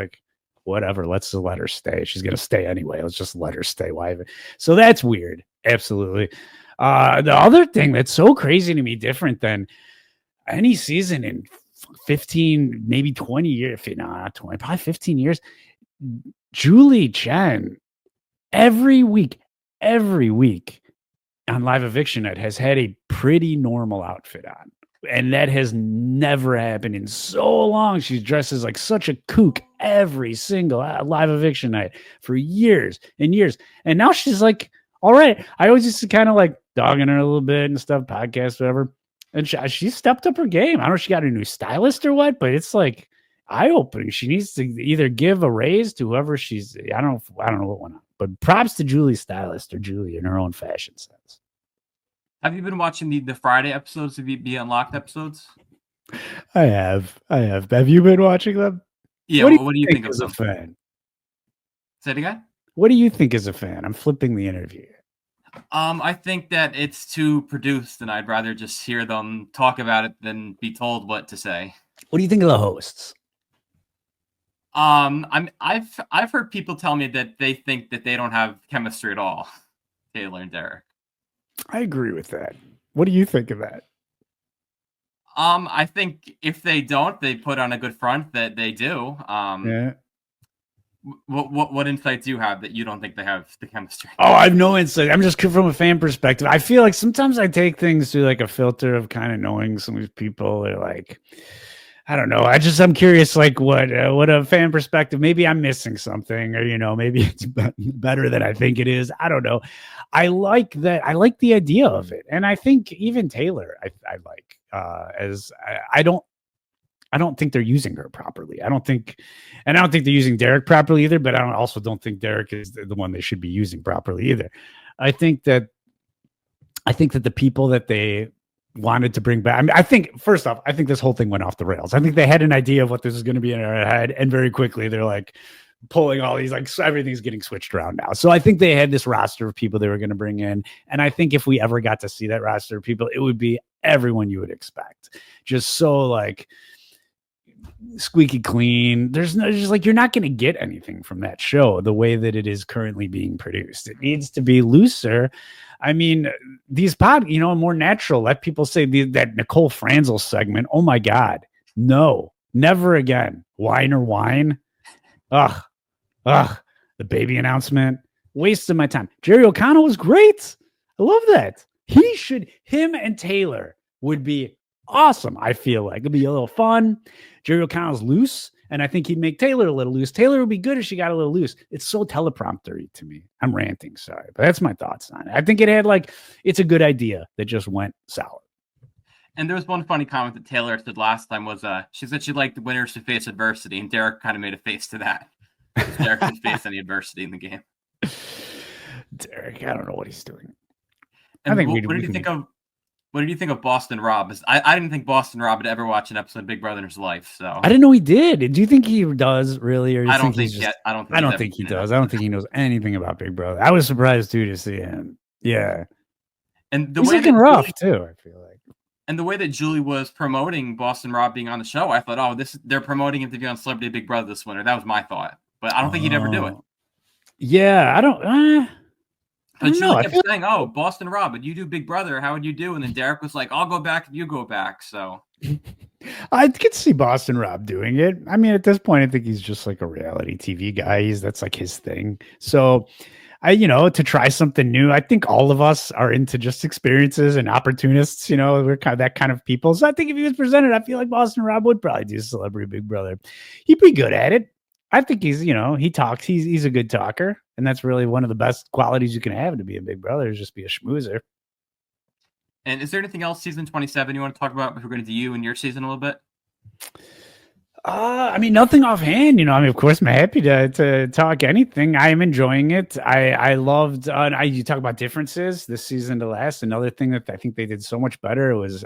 whatever, let's let her stay. She's going to stay anyway. Let's just let her stay. Why? So that's weird. Absolutely. The other thing that's so crazy to me, different than any season in 15, maybe 20 years, not 20, probably 15 years, Julie Chen, every week on Live Eviction Night has had a pretty normal outfit on. And that has never happened in so long. She's dressed as like such a kook every single live eviction night for years and years. And now she's like, all right. I always used to kind of like dogging her a little bit and stuff, podcast, whatever. And she stepped up her game. I don't know if she got a new stylist or what, but it's like eye-opening. She needs to either give a raise to whoever she's, I don't know what went on, but props to Julie's stylist or Julie in her own fashion sense. Have you been watching the Friday episodes of the Unlocked episodes? I have. Have you been watching them? Yeah. What do you think of as them? A fan? Say it again. What do you think as a fan? I'm flipping the interview. I think that it's too produced, and I'd rather just hear them talk about it than be told what to say. What do you think of the hosts? I've heard people tell me that they think that they don't have chemistry at all, Taylor and Derek. I agree with that. What do you think of that? I think if they don't, they put on a good front that they do. Yeah. What insights do you have that you don't think they have the chemistry? Oh, I have no insight. I'm just from a fan perspective. I feel like sometimes I take things through like a filter of kind of knowing some of these people are like, I don't know. I'm curious, like what a fan perspective. Maybe I'm missing something, or maybe it's better than I think it is. I don't know. I like that. I like the idea of it, and I think even Taylor, I like. I don't think they're using her properly. I don't think they're using Derek properly either. But I also don't think Derek is the one they should be using properly either. I think that the people that they wanted to bring back. I mean, I think first off, I think this whole thing went off the rails. I think they had an idea of what this was going to be in their head, and very quickly they're like pulling all these, like everything's getting switched around now. So I think they had this roster of people they were going to bring in, and I think if we ever got to see that roster of people, it would be everyone you would expect. Just so like squeaky clean. There's just like, you're not going to get anything from that show the way that it is currently being produced. It needs to be looser. I mean, these more natural. Let people say that Nicole Franzel segment. Oh my God. No, never again. Wine or wine. Ugh. The baby announcement. Waste of my time. Jerry O'Connell was great. I love that. Him and Taylor would be awesome. I feel like it'd be a little fun. Jerry O'Connell's loose, and I think he'd make Taylor a little loose. Taylor would be good if she got a little loose. It's so telepromptery to me. I'm ranting, sorry, but that's my thoughts on it. I think it's a good idea that just went sour. And there was one funny comment that Taylor said last time was she said she liked the winners to face adversity, and Derek kind of made a face to that. Derek didn't face any adversity in the game. Derek, I don't know what he's doing. And what did you think of? What did you think of Boston Rob? I didn't think Boston Rob would ever watch an episode of Big Brother in his life. So I didn't know he did. Do you think he does really? Or I don't think he does. I don't think he does. I don't think he knows anything about Big Brother. I was surprised too to see him. Yeah, and he's looking rough too. I feel like. And the way that Julie was promoting Boston Rob being on the show, I thought, they're promoting him to be on Celebrity Big Brother this winter. That was my thought, but I don't think he'd ever do it. Yeah, I don't. But Julie kept saying, "Oh, Boston Rob, would you do Big Brother? How would you do?" And then Derek was like, "I'll go back if you go back." So I could see Boston Rob doing it. I mean, at this point, I think he's just like a reality TV guy. That's like his thing. So to try something new, I think all of us are into just experiences and opportunists. We're kind of that kind of people. So I think if he was presented, I feel like Boston Rob would probably do Celebrity Big Brother. He'd be good at it. I think he's, he talks. He's a good talker. And that's really one of the best qualities you can have to be a Big Brother, is just be a schmoozer. And is there anything else season 27 you want to talk about before we're going to do you and your season a little bit? I mean, nothing offhand. Of course, I'm happy to talk anything. I am enjoying it. I loved. You talk about differences this season to last. Another thing that I think they did so much better was,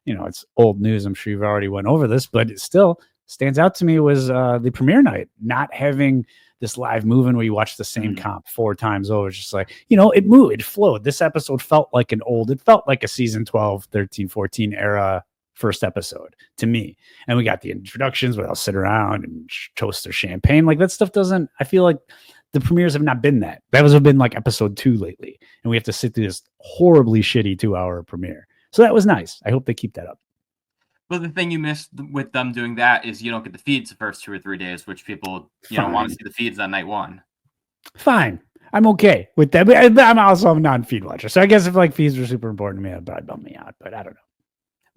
it's old news. I'm sure you've already went over this, but it still stands out to me was the premiere night, not having this live moving where you watch the same comp 4 times over. It's just like, it moved, it flowed. This episode felt like it felt like a season 12, 13, 14 era first episode to me. And we got the introductions where they'll sit around and toast their champagne. Like that stuff I feel like the premieres have not been that. That has been like episode 2 lately. And we have to sit through this horribly shitty 2-hour premiere. So that was nice. I hope they keep that up. But the thing you missed with them doing that is you don't get the feeds the first 2 or 3 days, which people want to see the feeds on night 1. Fine. I'm okay with that. But I'm also a non-feed watcher. So I guess if like feeds were super important to me, that'd probably bum me out. But I don't know.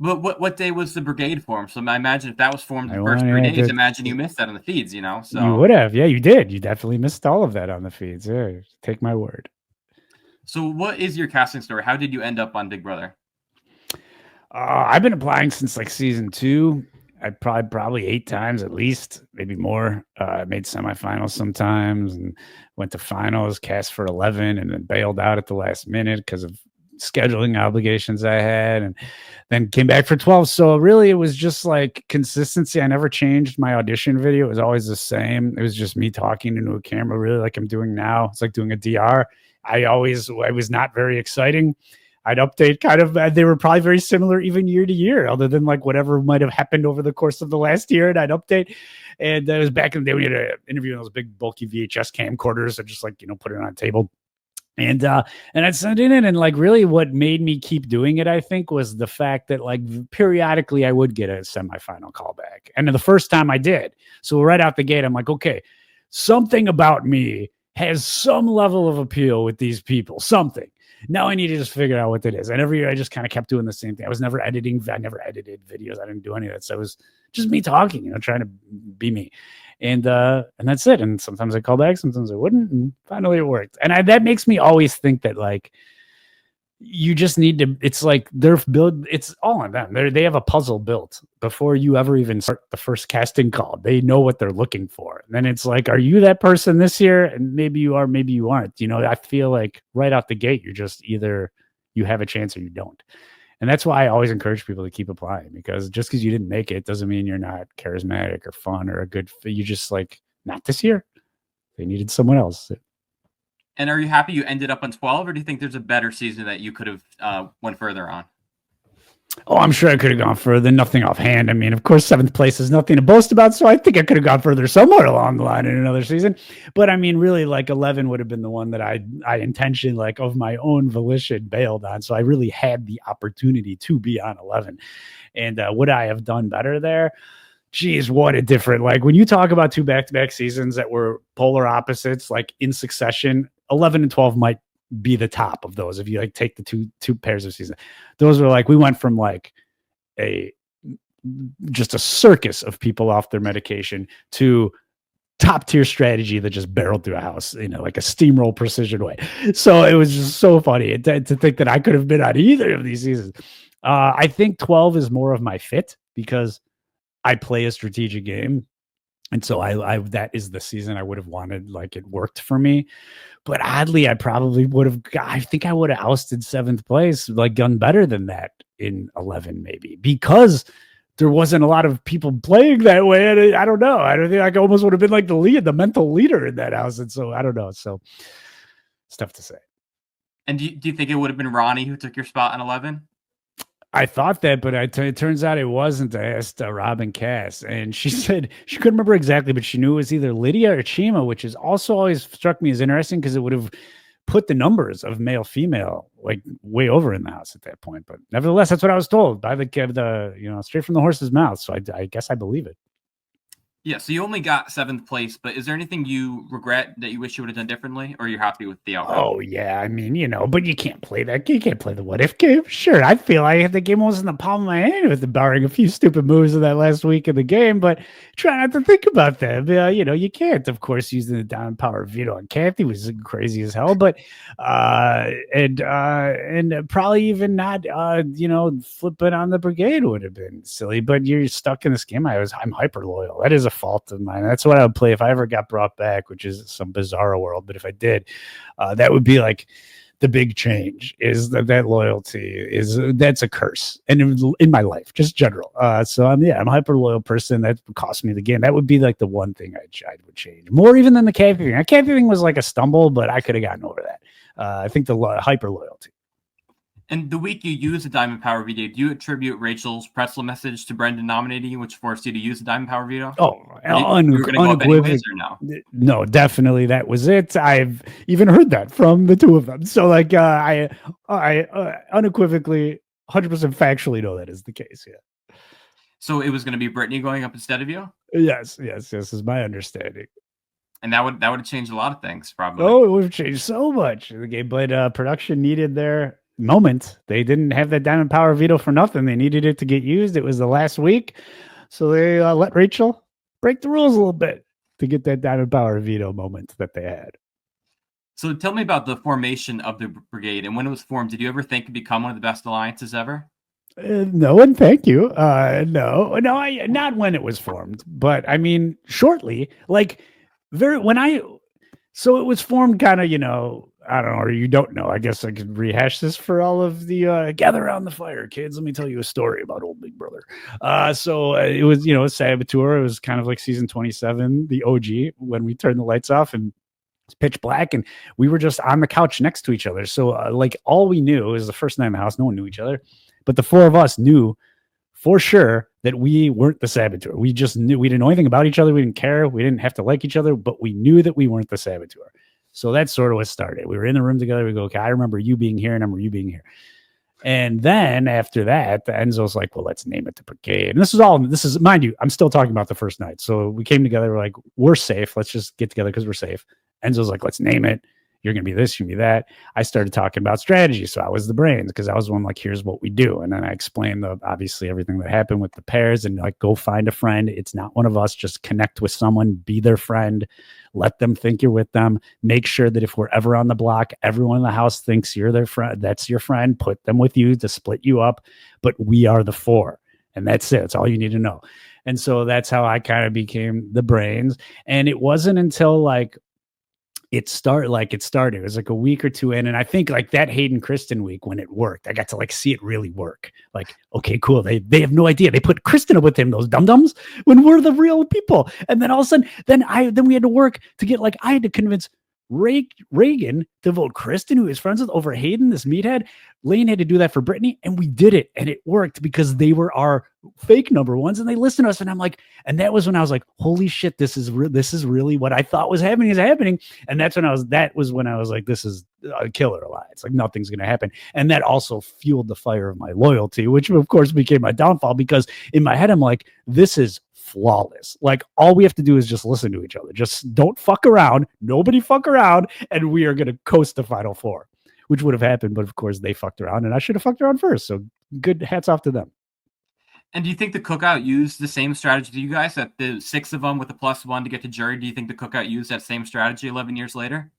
But what day was the brigade formed? So I imagine if that was formed I the first want 3 days, to. imagine you missed that on the feeds, You So would have, yeah, you did. You definitely missed all of that on the feeds. Yeah, take my word. So what is your casting story? How did you end up on Big Brother? I've been applying since like season 2. I probably 8 times at least, maybe more. I made semifinals sometimes and went to finals, cast for 11, and then bailed out at the last minute because of scheduling obligations I had, and then came back for 12. So really, it was just like consistency. I never changed my audition video. It was always the same. It was just me talking into a camera, really like I'm doing now. It's like doing a DR. I was not very exciting. I'd update kind of, they were probably very similar even year to year, other than like whatever might have happened over the course of the last year. And I'd update. And it was back in the day, we had an interview in those big bulky VHS camcorders and just like, put it on a table. And I'd send it in, and like really what made me keep doing it, I think, was the fact that like periodically I would get a semifinal callback. And the first time I did. So right out the gate, I'm like, okay, something about me has some level of appeal with these people, something. Now I need to just figure out what it is. And every year I just kind of kept doing the same thing. I was never editing. I never edited videos. I didn't do any of that. So it was just me talking, trying to be me. And that's it. And sometimes I call back, sometimes I wouldn't. And finally it worked. And that makes me always think that like, you just need to, it's like it's all on them. They have a puzzle built before you ever even start the first casting call. They know what they're looking for. And then it's like, are you that person this year? And maybe you are, maybe you aren't. I feel like right out the gate, you're just either you have a chance or you don't. And that's why I always encourage people to keep applying, because just because you didn't make it doesn't mean you're not charismatic or fun or a good fit. You just like, not this year. They needed someone else. And are you happy you ended up on 12, or do you think there's a better season that you could have went further on? Oh, I'm sure I could have gone further. Nothing offhand. I mean, of course, 7th place is nothing to boast about. So I think I could have gone further somewhere along the line in another season. But I mean, really, like 11 would have been the one that I intentionally, like of my own volition, bailed on. So I really had the opportunity to be on 11. And would I have done better there? Geez, what a different, like when you talk about 2 back-to-back seasons that were polar opposites, like in succession, 11 and 12 might be the top of those if you like take the two pairs of seasons. Those were like, we went from like just a circus of people off their medication to top tier strategy that just barreled through a house, like a steamroll precision way. So it was just so funny to think that I could have been on either of these seasons. I think 12 is more of my fit because I play a strategic game. And so I that is the season I would have wanted, like it worked for me. But oddly, I probably would have, I think I would have ousted 7th place, like done better than that in 11, maybe, because there wasn't a lot of people playing that way. And I don't know. I don't think I almost would have been like the mental leader in that house. And so I don't know. So it's tough to say. And do you think it would have been Ronnie who took your spot in 11? I thought that, but it turns out it wasn't. I asked Robin Cass, and she said she couldn't remember exactly, but she knew it was either Lydia or Chima, which is also always struck me as interesting because it would have put the numbers of male female like way over in the house at that point. But nevertheless, that's what I was told by the straight from the horse's mouth. So I guess I believe it. Yeah, so you only got 7th place, but is there anything you regret that you wish you would have done differently, or you're happy with the outcome? Oh, yeah. I mean, but you can't play that. You can't play the what if game. Sure, I feel I had the game almost in the palm of my hand with the barring a few stupid moves in that last week of the game, but try not to think about that. You can't, of course, using the down power veto on Kathy was crazy as hell, but and probably even not flipping on the brigade would have been silly, but you're stuck in this game. I'm hyper loyal. That is a fault of mine. That's what I would play if I ever got brought back, which is some bizarro world. But if I did, that would be like the big change. Is that loyalty that's a curse, and in my life, just general. So I'm a hyper loyal person. That cost me the game. That would be like the one thing I would change more even than the Kathy thing. The Kathy thing was like a stumble, but I could have gotten over that. I think the hyper loyalty. And the week you use the Diamond Power veto, do you attribute Rachel's pretzel message to Brendan nominating you, which forced you to use the Diamond Power veto? Oh, you were going to go up anyways, or no? No, definitely that was it. I've even heard that from the two of them. So like, I unequivocally, 100% factually know that is the case. Yeah. So it was going to be Brittany going up instead of you? Yes, is my understanding. And that would have changed a lot of things, probably. Oh, it would have changed so much in the game, but production needed their moment. They didn't have that diamond power veto for nothing. They needed it to get used. It was the last week. So they let Rachel break the rules a little bit to get that diamond power veto moment that they had. So tell me about the formation of the Brigade and when it was formed. Did you ever think it'd become one of the best alliances ever? No, and thank you. No, not when it was formed, but I mean, shortly, like so it was formed kind of, I don't know, or you don't know. I guess I could rehash this for all of the gather around the fire, kids. Let me tell you a story about old Big Brother. So it was, Saboteur. It was kind of like season 27, the OG, when we turned the lights off and it's pitch black, and we were just on the couch next to each other. So like all we knew was the first night in the house. No one knew each other, but the four of us knew for sure that we weren't the Saboteur. We just knew. We didn't know anything about each other. We didn't care. We didn't have to like each other, but we knew that we weren't the Saboteur. So that's sort of what started. We were in the room together. We go, okay, I remember you being here and I remember you being here. And then after that, Enzo's like, well, let's name it the Brigade. And this is, mind you, I'm still talking about the first night. So we came together. We're like, we're safe. Let's just get together because we're safe. Enzo's like, let's name it. You're going to be this, you're going to be that. I started talking about strategy. So I was the brains because I was one like, here's what we do. And then I explained obviously everything that happened with the pairs and like, go find a friend. It's not one of us. Just connect with someone, be their friend, let them think you're with them. Make sure that if we're ever on the block, everyone in the house thinks you're their friend. That's your friend. Put them with you to split you up. But we are the four. And that's it. That's all you need to know. And so that's how I kind of became the brains. And it wasn't until it started. It was like a week or two in. And I think like that Hayden Kristen week when it worked, I got to like see it really work. Like, okay, cool. They have no idea. They put Kristen up with him, those dum-dums, when we're the real people. And then all of a sudden, then we had to work to get I had to convince Reagan to vote Kristen, who is friends with, over Hayden, this meathead. Lane had to do that for Brittany, and we did it, and it worked because they were our fake number ones, and they listened to us. And I'm like, and that was when I was like, holy shit, this is really what I thought was happening is happening. And that was when I was like, this is a killer alliance. Like nothing's going to happen. And that also fueled the fire of my loyalty, which of course became my downfall because in my head, I'm like, this is flawless. Like all we have to do is just listen to each other. Just don't fuck around. Nobody fuck around. And we are going to coast the Final Four, which would have happened. But of course they fucked around and I should have fucked around first. So good hats off to them. And do you think the Cookout used the same strategy to you guys, that the 6 of them with a +1 to get to jury? Do you think the Cookout used that same strategy 11 years later?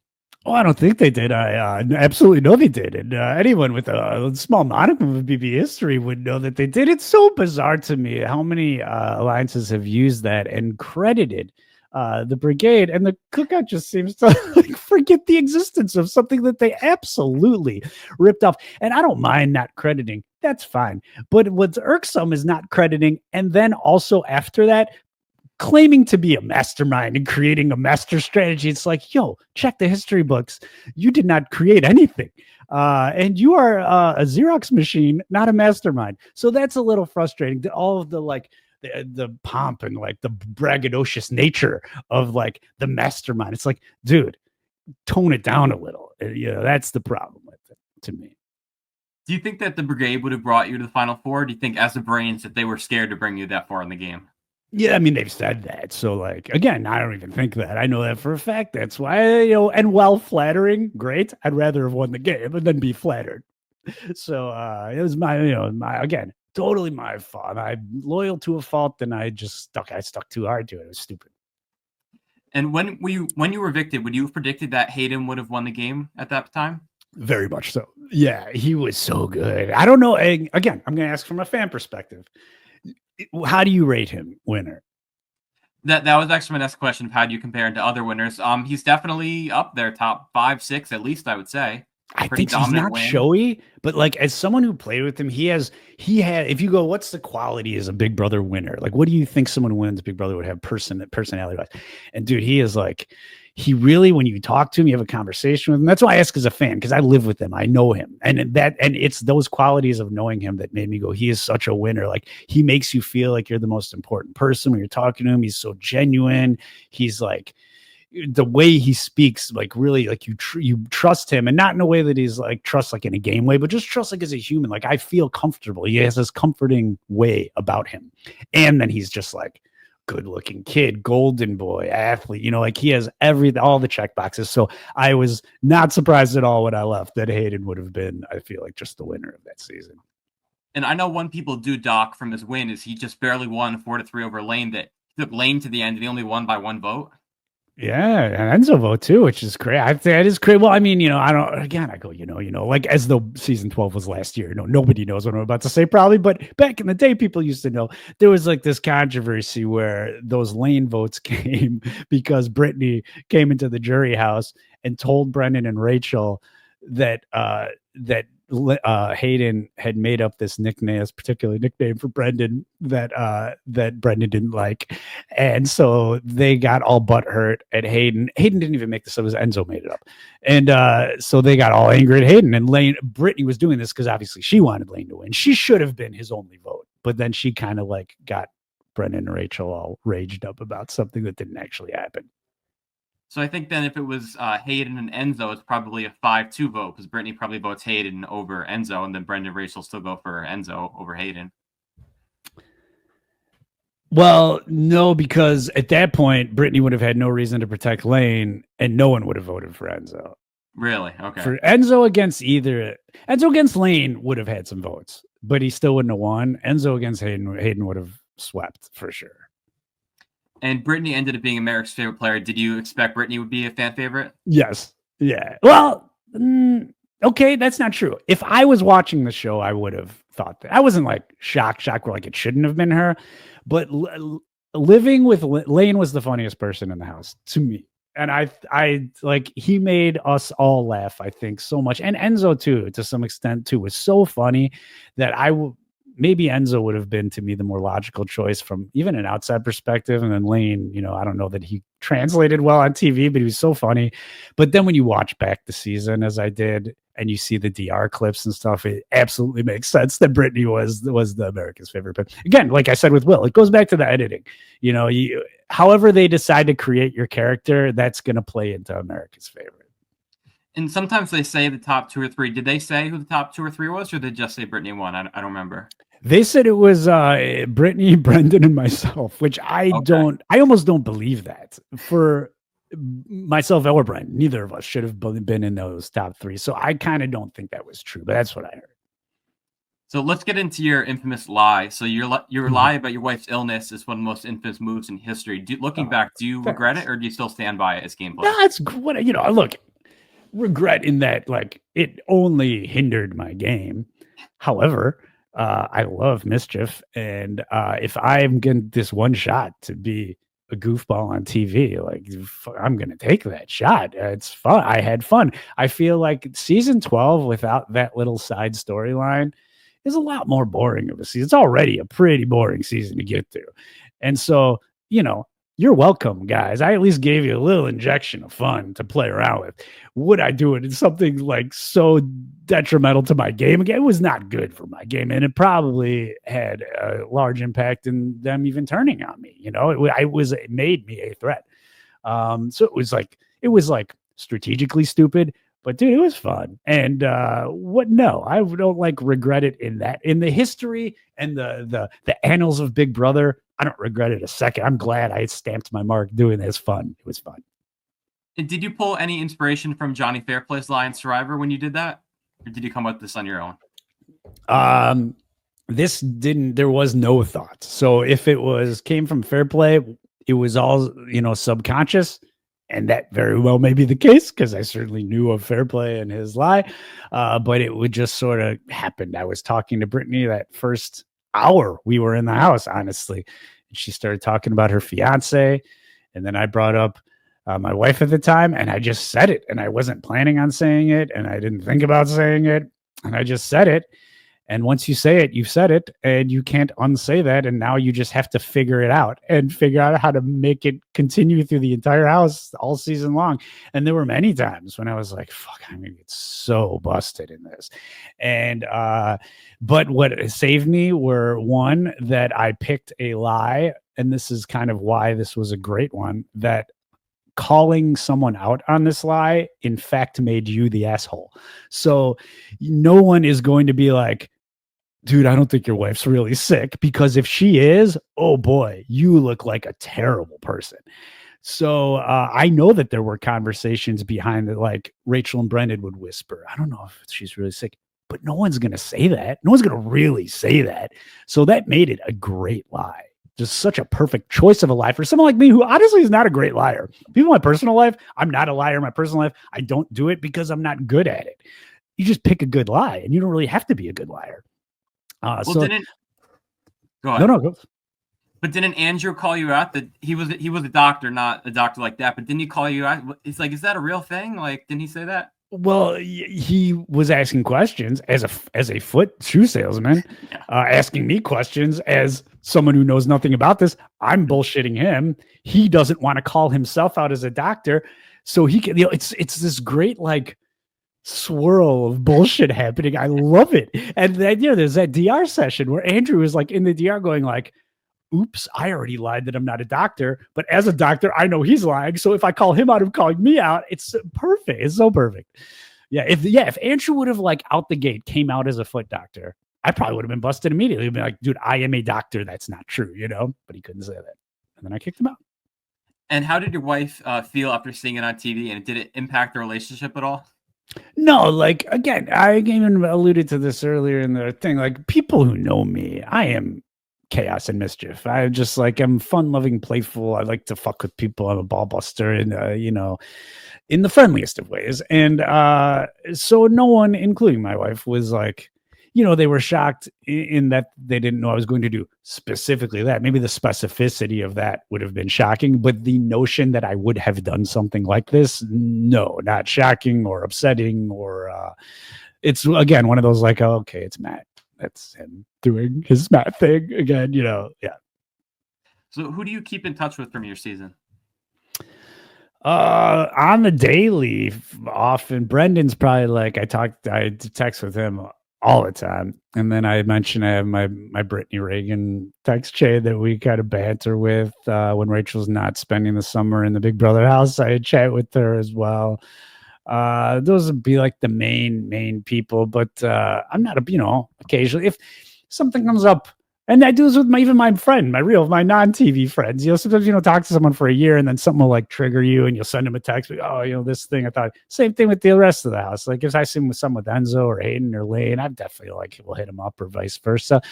Oh, I don't think they did. I absolutely know they did. And anyone with a small modicum of BB history would know that they did. It's so bizarre to me how many alliances have used that and credited the Brigade, and the Cookout just seems to forget the existence of something that they absolutely ripped off. And I don't mind not crediting. That's fine. But what's irksome is not crediting. And then also after that, claiming to be a mastermind and creating a master strategy. It's like, yo, check the history books. You did not create anything. And you are a Xerox machine, not a mastermind. So that's a little frustrating. All of the the pomp and the braggadocious nature of the mastermind. It's like, dude, tone it down a little. That's the problem with it to me. Do you think that the Brigade would have brought you to the Final Four? Or do you think as the brains that they were scared to bring you that far in the game? Yeah, I mean, they've said that. So, again, I don't even think that. I know that for a fact. That's why, and while flattering, great. I'd rather have won the game than be flattered. So, it was again, totally my fault. I'm loyal to a fault, and I stuck too hard to it. It was stupid. And when you were evicted, would you have predicted that Hayden would have won the game at that time? Very much so. Yeah, he was so good. I don't know. Again, I'm going to ask from a fan perspective. How do you rate him winner? That was actually my next question of how do you compare him to other winners? He's definitely up there, top 5, 6 at least, I would say. I think he's not showy, but as someone who played with him, he had, if you go, what's the quality as a Big Brother winner? What do you think someone who wins Big Brother would have personality wise? And dude, he is he really, when you talk to him, you have a conversation with him. That's why I ask as a fan, because I live with him. I know him. And it's those qualities of knowing him that made me go, he is such a winner. He makes you feel like you're the most important person when you're talking to him. He's so genuine. He's the way he speaks, really, you trust him, and not in a way that he's trust in a game way, but just trust as a human. I feel comfortable. He has this comforting way about him. And then he's just good looking kid, golden boy, athlete, you know, like he has all the check boxes. So I was not surprised at all when I left that Hayden would have been, I feel like, just the winner of that season. And I know one people do dock from his win is he just barely won 4-3 over Lane. That he took Lane to the end and he only won by 1 vote. Yeah, and Enzo vote too, which is great. I think that is great. Well, I mean, I go, like as though season 12 was last year. Nobody knows what I'm about to say probably, but back in the day, people used to know. There was like this controversy where those Lane votes came because Brittany came into the jury house and told Brendan and Rachel that Hayden had made up this nickname, this particular nickname for Brendan that Brendan didn't like, and so they got all butthurt at Hayden. Hayden didn't even make this up; it was Enzo made it up, and so they got all angry at Hayden. And Brittany was doing this because obviously she wanted Lane to win. She should have been his only vote, but then she kind of like got Brendan and Rachel all raged up about something that didn't actually happen. So I think then if it was Hayden and Enzo, it's probably a 5-2 vote because Brittany probably votes Hayden over Enzo, and then Brendan and Rachel still go for Enzo over Hayden. Well, no, because at that point, Brittany would have had no reason to protect Lane, and no one would have voted for Enzo. Really? Okay. For Enzo against Lane would have had some votes, but he still wouldn't have won. Enzo against Hayden would have swept for sure. And Brittany ended up being America's favorite player. Did you expect Brittany would be a fan favorite? Yes. Yeah. Well, okay, that's not true. If I was watching the show, I would have thought that. I wasn't like shocked where like it shouldn't have been her. But living with Lane was the funniest person in the house to me. And I like, he made us all laugh, I think, so much. And Enzo too, to some extent too, was so funny that maybe Enzo would have been to me the more logical choice from even an outside perspective. And then Lane, I don't know that he translated well on TV, but he was so funny. But then when you watch back the season, as I did, and you see the DR clips and stuff, it absolutely makes sense that Brittany was the America's favorite. But again, like I said with Will, it goes back to the editing. However they decide to create your character, that's going to play into America's favorite. And sometimes they say the top 2 or 3. Did they say who the top 2 or 3 was, or did they just say Brittany won? I don't remember. They said it was Brittany, Brendan, and myself, which I almost don't believe that. For myself or Brendan, neither of us should have been in those top 3. So I kind of don't think that was true, but that's what I heard. So let's get into your infamous lie. So your lie about your wife's illness is one of the most infamous moves in history. Looking back, do you regret it, or do you still stand by it as gameplay? That's what look. Regret in that, like, it only hindered my game. However, I love mischief, and if I'm getting this one shot to be a goofball on TV, like, I'm gonna take that shot. It's fun. I had fun. I feel like season 12 without that little side storyline is a lot more boring of a season. It's already a pretty boring season to get through, and so you're welcome, guys. I at least gave you a little injection of fun to play around with. Would I do it in something like so detrimental to my game? Again, it was not good for my game, and it probably had a large impact in them even turning on me. It made me a threat. So it was like strategically stupid, but dude, it was fun. And no, I don't like regret it in the history and the annals of Big Brother. I don't regret it a second. I'm glad I stamped my mark doing this. Fun. It was fun. And did you pull any inspiration from Johnny Fairplay's lie in Survivor when you did that? Or did you come up with this on your own? There was no thought. So if it came from Fairplay, it was all, subconscious. And that very well may be the case because I certainly knew of Fairplay and his lie. But it would just sort of happen. I was talking to Brittany that first hour we were in the house, honestly. And she started talking about her fiance. And then I brought up my wife at the time, and I just said it. And I wasn't planning on saying it, and I didn't think about saying it. And I just said it. And once you say it, you've said it, and you can't unsay that. And now you just have to figure it out and figure out how to make it continue through the entire house all season long. And there were many times when I was like, fuck, I'm going to get so busted in this. And, but what saved me were, one, that I picked a lie. And this is kind of why this was a great one, that calling someone out on this lie, in fact, made you the asshole. So no one is going to be like, dude, I don't think your wife's really sick, because if she is, oh boy, you look like a terrible person. So I know that there were conversations behind it, like Rachel and Brendan would whisper, I don't know if she's really sick, but no one's going to say that. No one's going to really say that. So that made it a great lie. Just such a perfect choice of a lie for someone like me, who honestly is not a great liar. People in my personal life, I'm not a liar in my personal life. I don't do it because I'm not good at it. You just pick a good lie, and you don't really have to be a good liar. Well, Go ahead. No, go. But didn't Andrew call you out that he was a doctor, not a doctor like that? But didn't he call you out? It's like, is that a real thing? Like, didn't he say that? Well, he was asking questions as a foot shoe salesman, asking me questions as someone who knows nothing about this. I'm bullshitting him. He doesn't want to call himself out as a doctor, so he can. It's this great like swirl of bullshit happening. I love it. And then there's that DR session where Andrew is like in the DR going like, oops, I already lied that I'm not a doctor, but as a doctor, I know he's lying. So if I call him out of calling me out, it's perfect. It's so perfect. If Andrew would have like out the gate came out as a foot doctor, I probably would have been busted immediately. He'd be like, dude, I am a doctor. That's not true, but he couldn't say that. And then I kicked him out. And how did your wife feel after seeing it on TV? And did it impact the relationship at all? No, like, again, I even alluded to this earlier in the thing. Like, people who know me, I am chaos and mischief. I just like, I'm fun loving, playful. I like to fuck with people. I'm a ball buster, and in the friendliest of ways. And so no one, including my wife, was like, they were shocked in that they didn't know I was going to do specifically that. Maybe the specificity of that would have been shocking, but the notion that I would have done something like this, no, not shocking or upsetting. Or it's, again, one of those like, oh, okay, it's Matt. That's him doing his Matt thing again, yeah. So who do you keep in touch with from your season? On the daily, often Brendan's probably like, I text with him all the time. And then I mentioned I have my Brittany Reagan text chain that we kind of banter with when Rachel's not spending the summer in the Big Brother house. I chat with her as well. Those would be like the main people, but I'm not occasionally if something comes up, and I do this with my friend, my non-TV friends. Sometimes talk to someone for a year, and then something will like trigger you, and you'll send them a text. Like, oh, this thing. I thought same thing with the rest of the house. Like if I see someone with Enzo or Hayden or Lane, I definitely like will hit them up, or vice versa.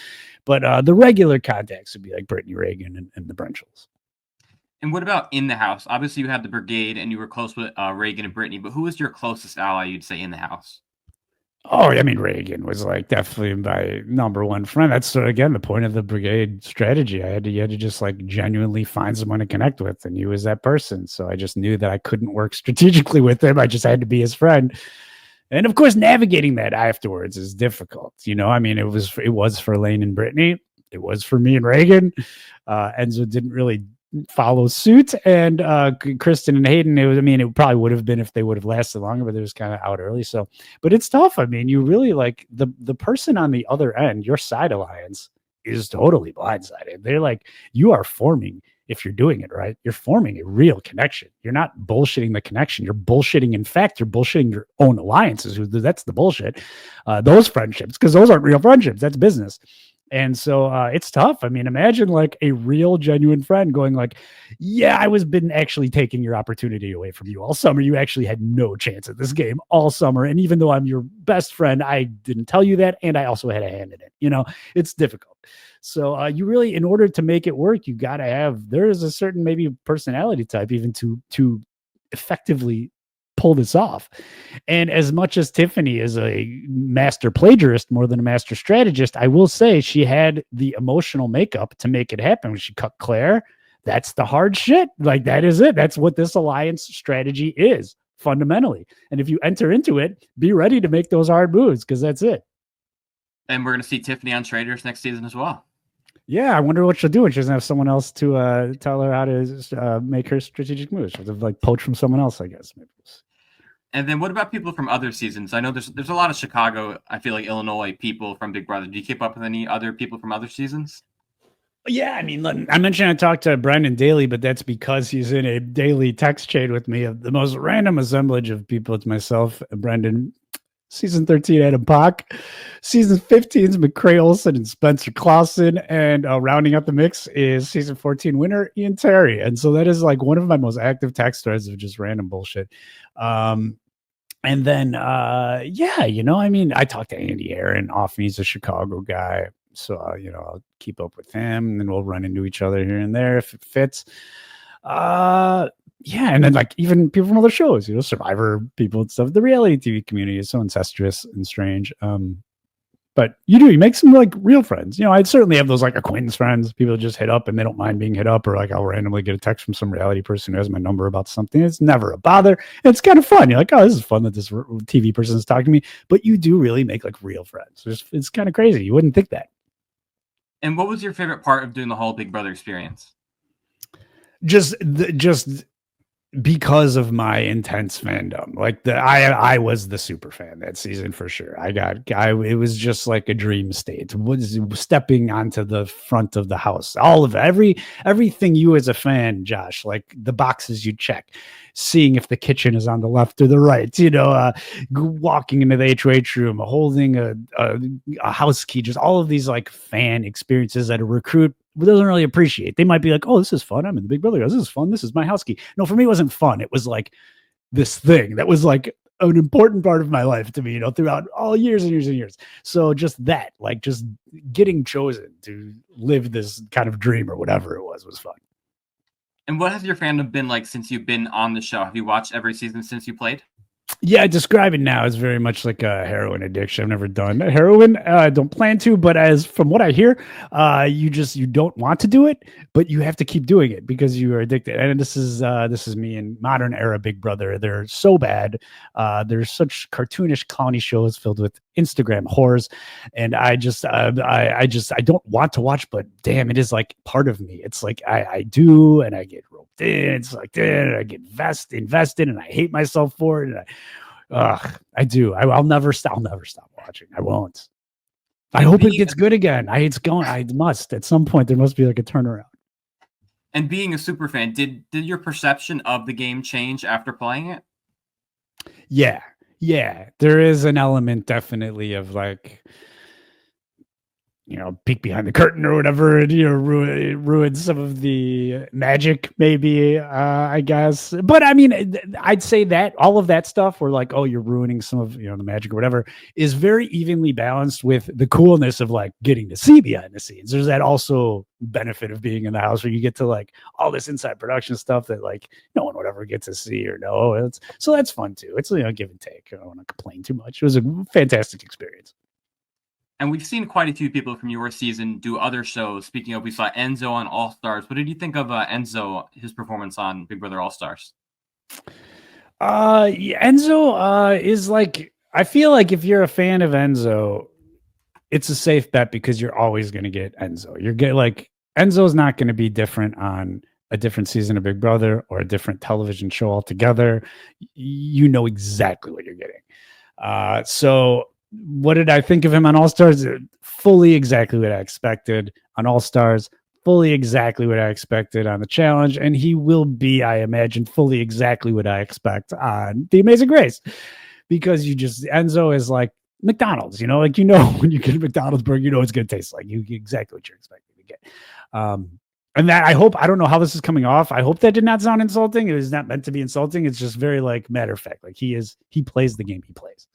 But the regular contacts would be like Brittany Reagan and the Brenchels. And what about in the house? Obviously, you had the Brigade, and you were close with Reagan and Brittany. But who was your closest ally, you'd say, in the house? Oh, I mean, Reagan was like definitely my number one friend. That's again the point of the Brigade strategy. You had to just like genuinely find someone to connect with, and he was that person. So I just knew that I couldn't work strategically with him. I just had to be his friend. And of course, navigating that afterwards is difficult. I mean, it was for Lane and Brittany. It was for me and Reagan. Enzo didn't really follow suit, and Kristen and Hayden, it probably would have been if they would have lasted longer, but it was kind of out early. So, but it's tough. I mean, you really like the person on the other end, your side alliance is totally blindsided. They're like, you are forming, if you're doing it right, you're forming a real connection. You're not bullshitting the connection. You're bullshitting. In fact, you're bullshitting your own alliances. That's the bullshit. Those friendships, because those aren't real friendships. That's business. And so it's tough. I mean, imagine like a real, genuine friend going like, yeah, I was been actually taking your opportunity away from you all summer. You actually had no chance at this game all summer. And even though I'm your best friend, I didn't tell you that. And I also had a hand in it. It's difficult. So you really, in order to make it work, you got to there is a certain maybe personality type even to effectively pull this off. And as much as Tiffany is a master plagiarist more than a master strategist, I will say she had the emotional makeup to make it happen. When she cut Claire, that's the hard shit. Like that is it. That's what this alliance strategy is fundamentally. And if you enter into it, be ready to make those hard moves, because that's it. And we're going to see Tiffany on Traders next season as well. Yeah, I wonder what she'll do when she doesn't have someone else to tell her how to make her strategic moves. She'll have to like poach from someone else, I guess. Maybe. And then what about people from other seasons? I know there's a lot of Chicago, I feel like Illinois people from Big Brother. Do you keep up with any other people from other seasons? Yeah, I mean, I mentioned I talked to Brendan daily, but that's because he's in a daily text chain with me of the most random assemblage of people. It's myself, Brendan, Season 13, Adam Pock. Season 15 is McCray Olsen and Spencer Clausen. And rounding out the mix is season 14 winner Ian Terry. And so that is like one of my most active text threads of just random bullshit. And then, yeah, you know, I mean, I talked to Andy Aaron often. He's a Chicago guy. So, you know, I'll keep up with him and then we'll run into each other here and there if it fits. Yeah, and then like even people from other shows, you know, Survivor people and stuff. The reality TV community is so incestuous and strange. But you make some like real friends. You know, I'd certainly have those like acquaintance friends. People just hit up and they don't mind being hit up, or like I'll randomly get a text from some reality person who has my number about something. It's never a bother. It's kind of fun. You're like, oh, this is fun that this TV person is talking to me. But you do really make like real friends. It's kind of crazy. You wouldn't think that. And what was your favorite part of doing the whole Big Brother experience? Just because of my intense fandom. Like I was the super fan that season for sure. It was just like a dream state. Was stepping onto the front of the house. All of it, everything you as a fan, Josh, like the boxes you check, seeing if the kitchen is on the left or the right, you know, walking into the HOH room, holding a house key, just all of these like fan experiences that a recruit doesn't really appreciate. They might be like, oh, this is fun. I'm in the Big Brother. This is fun. This is my house key. No, for me, it wasn't fun. It was like this thing that was like an important part of my life to me, you know, throughout all years and years and years. So just that, like just getting chosen to live this kind of dream or whatever it was fun. And what has your fandom been like since you've been on the show? Have you watched every season since you played? Yeah, I describe it now as very much like a heroin addiction. I've never done heroin. I don't plan to, but as from what I hear, you don't want to do it, but you have to keep doing it because you are addicted. And this is me in modern era Big Brother. They're so bad. There's such cartoonish clowny shows filled with Instagram whores, and I don't want to watch, but damn, it is like part of me. It's like I do, and I get roped in. It's like I get invested, and I hate myself for it. And I do. I'll never stop watching. I won't. I hope it gets good again. I must at some point. There must be like a turnaround. And being a super fan, did your perception of the game change after playing it? Yeah, there is an element definitely of like, you know, peek behind the curtain or whatever, and, you know, ruin some of the magic, maybe, I guess. But I mean, I'd say that all of that stuff where like, oh, you're ruining some of, you know, the magic or whatever is very evenly balanced with the coolness of like getting to see behind the scenes. There's that also benefit of being in the house where you get to like all this inside production stuff that like no one would ever get to see or know. So that's fun too. It's, you know, give and take. I don't want to complain too much. It was a fantastic experience. And we've seen quite a few people from your season do other shows. Speaking of, we saw Enzo on All Stars. What did you think of Enzo, his performance on Big Brother All Stars? Enzo is like, I feel like if you're a fan of Enzo, it's a safe bet because you're always going to get Enzo. You're getting like Enzo's not going to be different on a different season of Big Brother or a different television show altogether. You know exactly what you're getting. So what did I think of him on All Stars? Fully exactly what I expected on All Stars. Fully exactly what I expected on the challenge. And he will be, I imagine, fully exactly what I expect on The Amazing Race. Because Enzo is like McDonald's, you know, like, you know, when you get a McDonald's burger, you know it's going to taste like. You get exactly what you're expecting to get. And that I don't know how this is coming off. I hope that did not sound insulting. It was not meant to be insulting. It's just very like matter of fact. Like he plays the game he plays.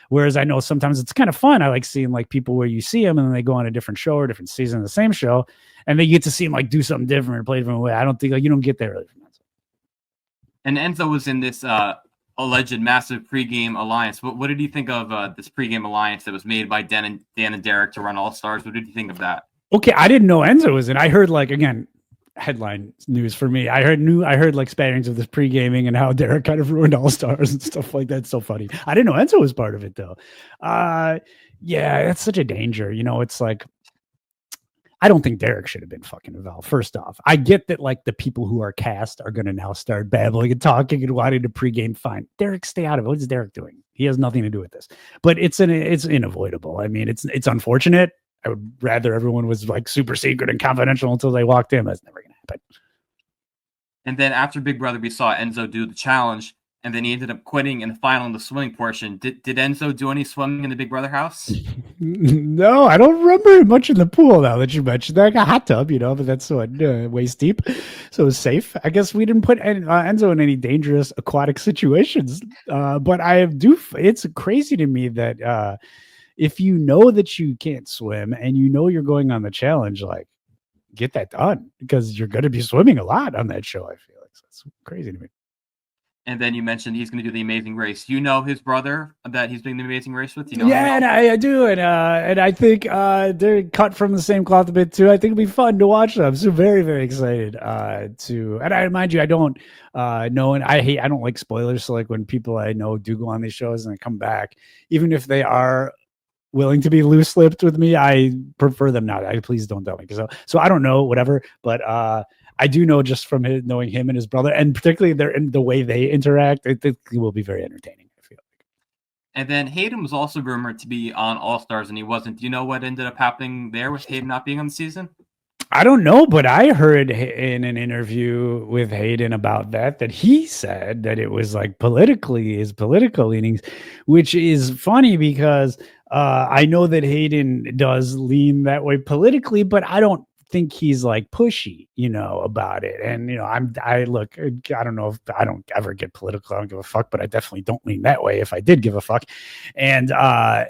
Whereas I know sometimes it's kind of fun. I like seeing like people where you see them and then they go on a different show or different season of the same show and they get to see him like do something different or play a different way. I don't think like you don't get there really from Enzo. And Enzo was in this alleged massive pregame alliance. What did you think of this pregame alliance that was made by Dan and Derek to run All Stars? What did you think of that? Okay, I didn't know Enzo was in. I heard like, again, headline news for me. I heard like spatterings of this pre-gaming and how Derek kind of ruined All Stars and stuff like that. It's so funny. I didn't know Enzo was part of it though. Yeah, that's such a danger. You know, it's like I don't think Derek should have been fucking involved. First off, I get that like the people who are cast are going to now start babbling and talking and wanting to pregame. Fine, Derek, stay out of it. What is Derek doing? He has nothing to do with this. But it's unavoidable. I mean, it's unfortunate. I would rather everyone was like super secret and confidential until they walked in. That's never going to happen. And then after Big Brother, we saw Enzo do the challenge. and then he ended up quitting in the final in the swimming portion. Did Enzo do any swimming in the Big Brother house? No, I don't remember much in the pool now that you mentioned that. I got a hot tub, but that's waist deep, so it was safe. I guess we didn't put Enzo in any dangerous aquatic situations. But it's crazy to me that if you know that you can't swim and you're going on the challenge, like, get that done, because you're going to be swimming a lot on that show. I feel like so it's crazy to me. And then you mentioned he's going to do the Amazing Race. You know his brother that he's doing the Amazing Race with? Yeah, and I do. And I think they're cut from the same cloth a bit too. I think it'll be fun to watch them. So very, very excited and I remind you, I don't know, and I don't like spoilers. So like when people I know do go on these shows and they come back, even if they are willing to be loose-lipped with me, I prefer them not. Please don't tell me. So I don't know, whatever. But I do know just from knowing him and his brother, and particularly the way they interact, I think it will be very entertaining, I feel like. And then Hayden was also rumored to be on All-Stars, and he wasn't. Do you know what ended up happening there with Hayden not being on the season? I don't know, but I heard in an interview with Hayden about that he said that it was like his political leanings, which is funny because I know that Hayden does lean that way politically, but I don't think he's like pushy, about it. And, I don't know if I don't ever get political. I don't give a fuck, but I definitely don't lean that way if I did give a fuck. I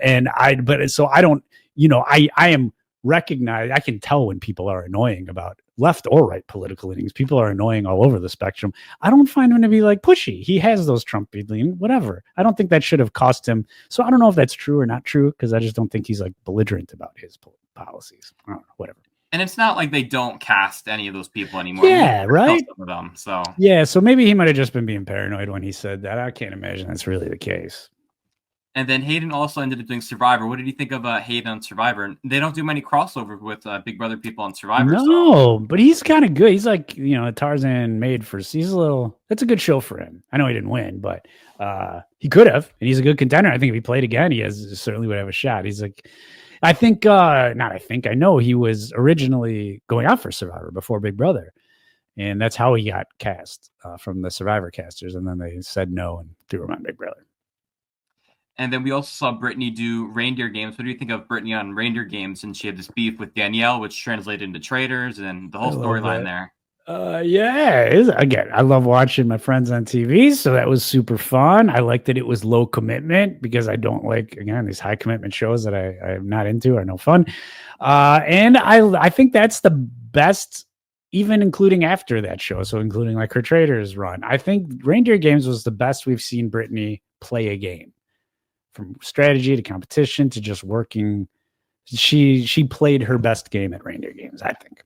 am recognized. I can tell when people are annoying about left or right political leanings. People are annoying all over the spectrum. I don't find him to be like pushy. He has those Trump lean, whatever. I don't think that should have cost him. So I don't know if that's true or not true, because I just don't think he's like belligerent about his policies. I don't know, whatever. And it's not like they don't cast any of those people anymore. Yeah, right. Some of them, so yeah, so maybe he might have just been being paranoid when he said that. I can't imagine that's really the case. And then Hayden also ended up doing Survivor. What did you think of Hayden on Survivor? They don't do many crossovers with Big Brother people on Survivor. No, but he's kind of good. He's like, Tarzan made for. That's a good show for him. I know he didn't win, but he could have, and he's a good contender. I think if he played again, certainly would have a shot. He's like, I know he was originally going out for Survivor before Big Brother, and that's how he got cast from the Survivor casters, and then they said no and threw him on Big Brother. And then we also saw Brittany do reindeer games. What do you think of Brittany on reindeer games? And she had this beef with Danielle, which translated into traitors, and the whole storyline there. Again, I love watching my friends on TV, so that was super fun. I like that it was low commitment, because I don't like, again, these high commitment shows that I'm not into are no fun. And I think that's the best, even including after that show. So including like her traitors run. I think reindeer games was the best we've seen Brittany play a game. From strategy to competition to just working, she played her best game at reindeer games, I think.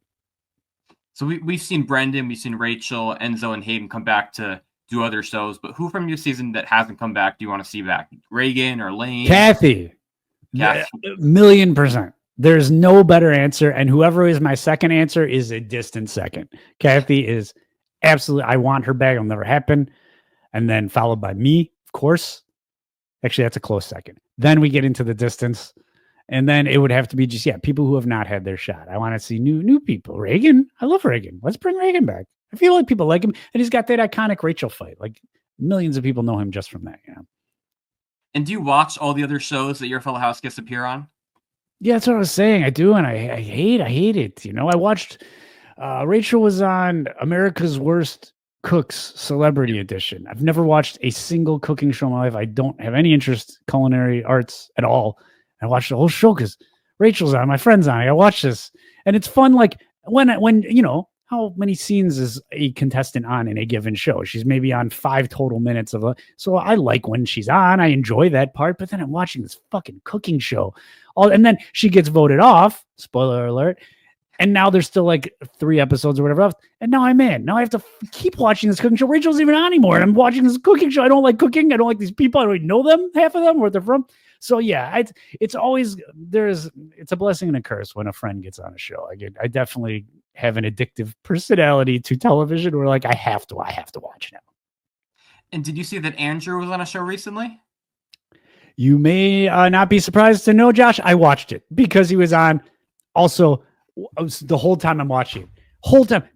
So we've seen Brendan, we've seen Rachel, Enzo, and Hayden come back to do other shows. But who from your season that hasn't come back do you want to see back? Reagan or Lane? Kathy. 1,000,000%. There's no better answer. And whoever is my second answer is a distant second. Kathy is absolutely, I want her back. It'll never happen. And then followed by me, of course. Actually, that's a close second. Then we get into the distance, and then it would have to be just, people who have not had their shot. I want to see new people. Reagan, I love Reagan. Let's bring Reagan back. I feel like people like him, and he's got that iconic Rachel fight. Like millions of people know him just from that. And do you watch all the other shows that your fellow house guests appear on? Yeah, that's what I was saying. I do, and I hate it. I watched. Rachel was on America's Worst Cooks Celebrity Edition. I've never watched a single cooking show in my life. I don't have any interest in culinary arts at all. I watched the whole show because Rachel's on, my friend's on. I watch this, and it's fun. Like when how many scenes is a contestant on in a given show? She's maybe on 5 total minutes so I like when she's on. I enjoy that part, but then I'm watching this fucking cooking show, and then she gets voted off. Spoiler alert. And now there's still like 3 episodes or whatever else. And now I'm in. Now I have to keep watching this cooking show. Rachel's even on anymore. And I'm watching this cooking show. I don't like cooking. I don't like these people. I don't even know them, half of them, where they're from. So yeah, it's always, it's a blessing and a curse when a friend gets on a show. I definitely have an addictive personality to television where like I have to watch now. And did you see that Andrew was on a show recently? You may not be surprised to know, Josh, I watched it because he was on. Also, the whole time I'm watching,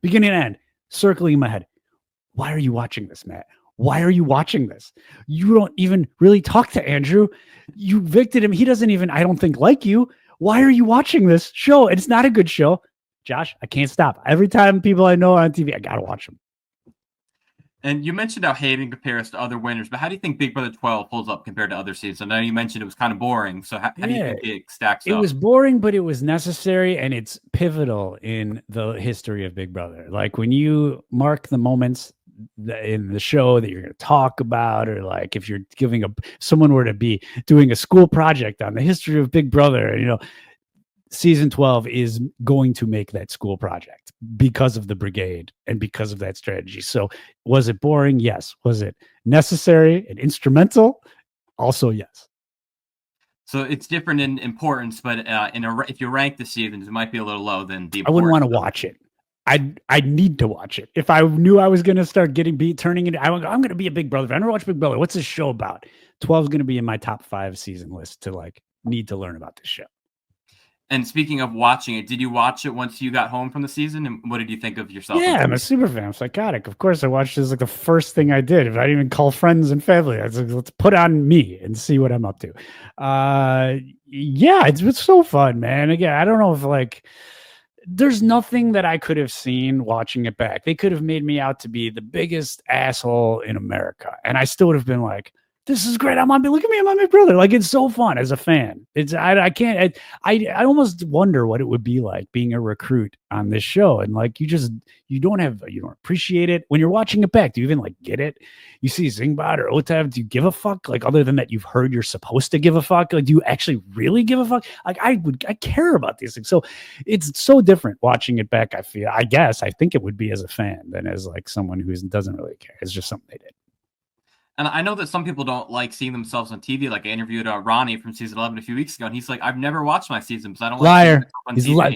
beginning and end, circling in my head. Why are you watching this, Matt? Why are you watching this? You don't even really talk to Andrew. You evicted him. He doesn't even, I don't think, like you. Why are you watching this show? It's not a good show. Josh, I can't stop. Every time people I know are on TV, I got to watch them. And you mentioned how Hayden compares to other winners, but how do you think Big Brother 12 holds up compared to other seasons? I know you mentioned it was kind of boring. So how do you think it stacks up? It was boring, but it was necessary, and it's pivotal in the history of Big Brother. Like when you mark the moments in the show that you're going to talk about, or like if you're giving someone were to be doing a school project on the history of Big Brother, season 12 is going to make that school project because of the brigade and because of that strategy. So was it boring? Yes. Was it necessary and instrumental? Also, yes. So it's different in importance, but if you rank the seasons, it might be a little low than the. I wouldn't want to watch it. I'd need to watch it. If I knew I was going to start turning into, I'm going to be a Big Brother fan. I'm going to watch Big Brother. What's this show about? 12 is going to be in my top 5 season list to need to learn about this show. And speaking of watching it, did you watch it once you got home from the season? And what did you think of yourself? Yeah, I'm a super fan. I'm psychotic. Of course, I watched it as the first thing I did. If I didn't even call friends and family, I was like, let's put on me and see what I'm up to. Yeah, it's so fun, man. Again, I don't know if there's nothing that I could have seen watching it back. They could have made me out to be the biggest asshole in America, and I still would have been like, this is great. Look at me, I'm on Big Brother. It's so fun as a fan. I can't, I almost wonder what it would be like being a recruit on this show. And you don't appreciate it when you're watching it back. Do you even get it? You see Zingbot or Otav, do you give a fuck? Other than that, you've heard you're supposed to give a fuck. Do you actually really give a fuck? I care about these things. So it's so different watching it back. I think it would be as a fan than as someone who doesn't really care. It's just something they did. And I know that some people don't like seeing themselves on TV. I interviewed Ronnie from season 11 a few weeks ago, and he's like, I've never watched my season because I don't like seeing myself on TV.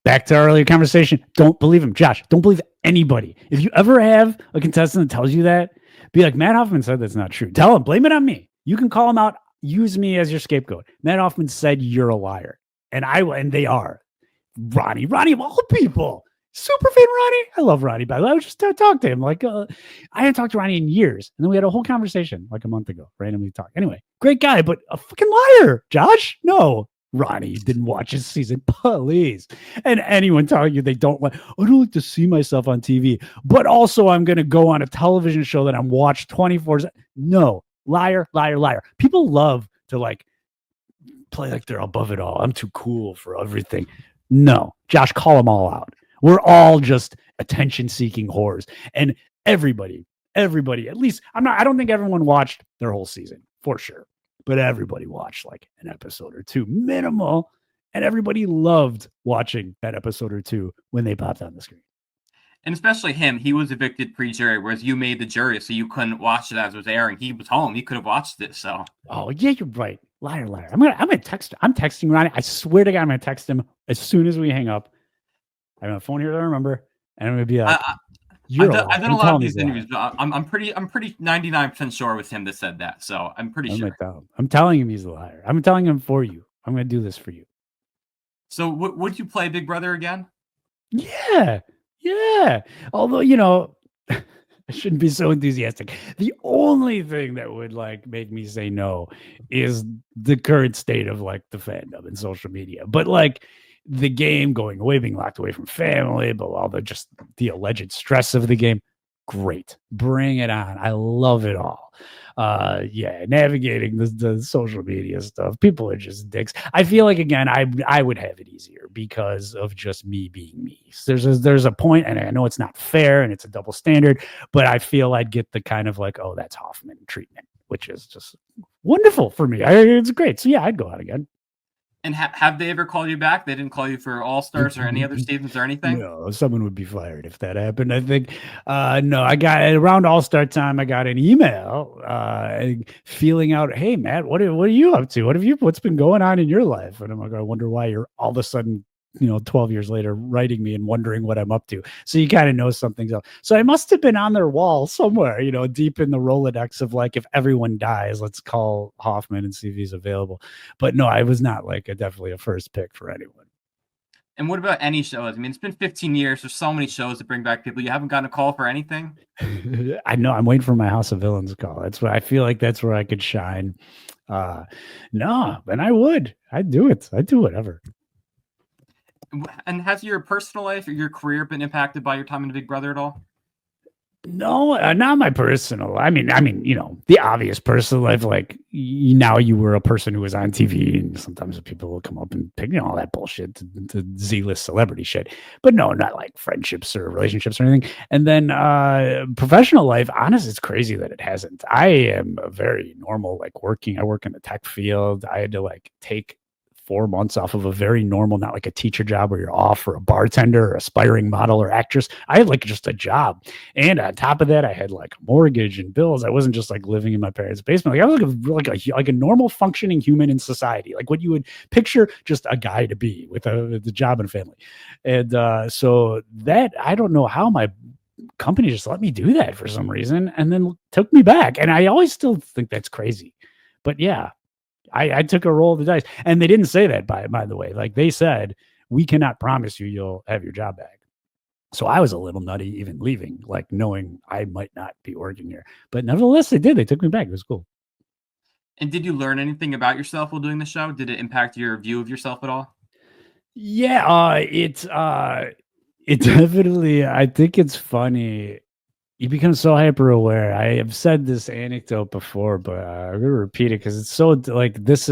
Back to our earlier conversation. Don't believe him. Josh, don't believe anybody. If you ever have a contestant that tells you that, be like, Matt Hoffman said that's not true. Tell him, blame it on me. You can call him out. Use me as your scapegoat. Matt Hoffman said you're a liar. And they are. Ronnie of all people. Super fan Ronnie. I love Ronnie, by the way. I was just talk to him. I hadn't talked to Ronnie in years. And then we had a whole conversation a month ago, randomly talk. Anyway, great guy, but a fucking liar, Josh. No, Ronnie didn't watch his season, please. And anyone telling you they don't I don't like to see myself on TV, but also I'm going to go on a television show that I'm watched 24/7. No, liar. People love to play they're above it all. I'm too cool for everything. No, Josh, call them all out. We're all just attention-seeking whores. And everybody, at least, I don't think everyone watched their whole season, for sure. But everybody watched an episode or two, minimal. And everybody loved watching that episode or two when they popped on the screen. And especially him, he was evicted pre-jury, whereas you made the jury, so you couldn't watch it as it was airing. He was home. He could have watched it, so. Oh, yeah, you're right. Liar. I'm gonna text. I'm texting Ronnie. I swear to God, I'm going to text him as soon as we hang up. I have a phone here that I remember, and I'm gonna be like, I've done a lot of these interviews, but I'm pretty 99% sure it was him that said that. So I'm pretty sure. I'm telling him he's a liar. I'm telling him for you. I'm gonna do this for you. So would you play Big Brother again? Yeah. Although I shouldn't be so enthusiastic. The only thing that would make me say no is the current state of the fandom and social media. But the game going away, being locked away from family, but all the alleged stress of the game. Great. Bring it on. I love it all. Navigating the social media stuff. People are just dicks. I feel again, I would have it easier because of just me being me. There's a point, and I know it's not fair and it's a double standard, but I feel I'd get the kind of oh, that's Hoffman treatment, which is just wonderful for me. It's great. So yeah, I'd go out again. And have they ever called you back? They didn't call you for All-Stars or any other seasons or anything? No, someone would be fired if that happened. I think, no, I got around All-Star time. I got an email feeling out, hey, Matt, what are you up to? What's been going on in your life? And I'm I wonder why you're all of a sudden, 12 years later writing me and wondering what I'm up to. So you kind of know something's up. So I must have been on their wall somewhere, deep in the Rolodex of if everyone dies, let's call Hoffman and see if he's available. But no, I was not definitely a first pick for anyone. And what about any shows? I mean, it's been 15 years. There's so many shows to bring back people. You haven't gotten a call for anything? I know. I'm waiting for my House of Villains call. That's what I feel like. That's where I could shine. No, and I would. I'd do it. I'd do whatever. And has your personal life or your career been impacted by your time in Big Brother at all? No, not my personal. I mean, the obvious personal life. Like now, you were a person who was on TV, and sometimes people will come up and pick, all that bullshit, to Z-list celebrity shit. But no, not like friendships or relationships or anything. And then professional life. Honestly, it's crazy that it hasn't. I am a very normal, like working. I work in the tech field. I had to like take 4 months off of a very normal, not like a teacher job where you're off, or a bartender or aspiring model or actress. I had like just a job. And on top of that, I had like a mortgage and bills. I wasn't just like living in my parents' basement. Like I was like a normal functioning human in society, like what you would picture just a guy to be with a job and family. And so that, I don't know how my company just let me do that for some reason and then took me back. And I always still think that's crazy. But yeah, I took a roll of the dice, and they didn't say that by the way. Like they said, we cannot promise you'll have your job back. So I was a little nutty even leaving, like knowing I might not be working here. But nevertheless, they did. They took me back. It was cool. And did you learn anything about yourself while doing the show? Did it impact your view of yourself at all? Yeah, it definitely. I think it's funny. You become so hyper aware. I have said this anecdote before, but I'm going to repeat it because it's so like it's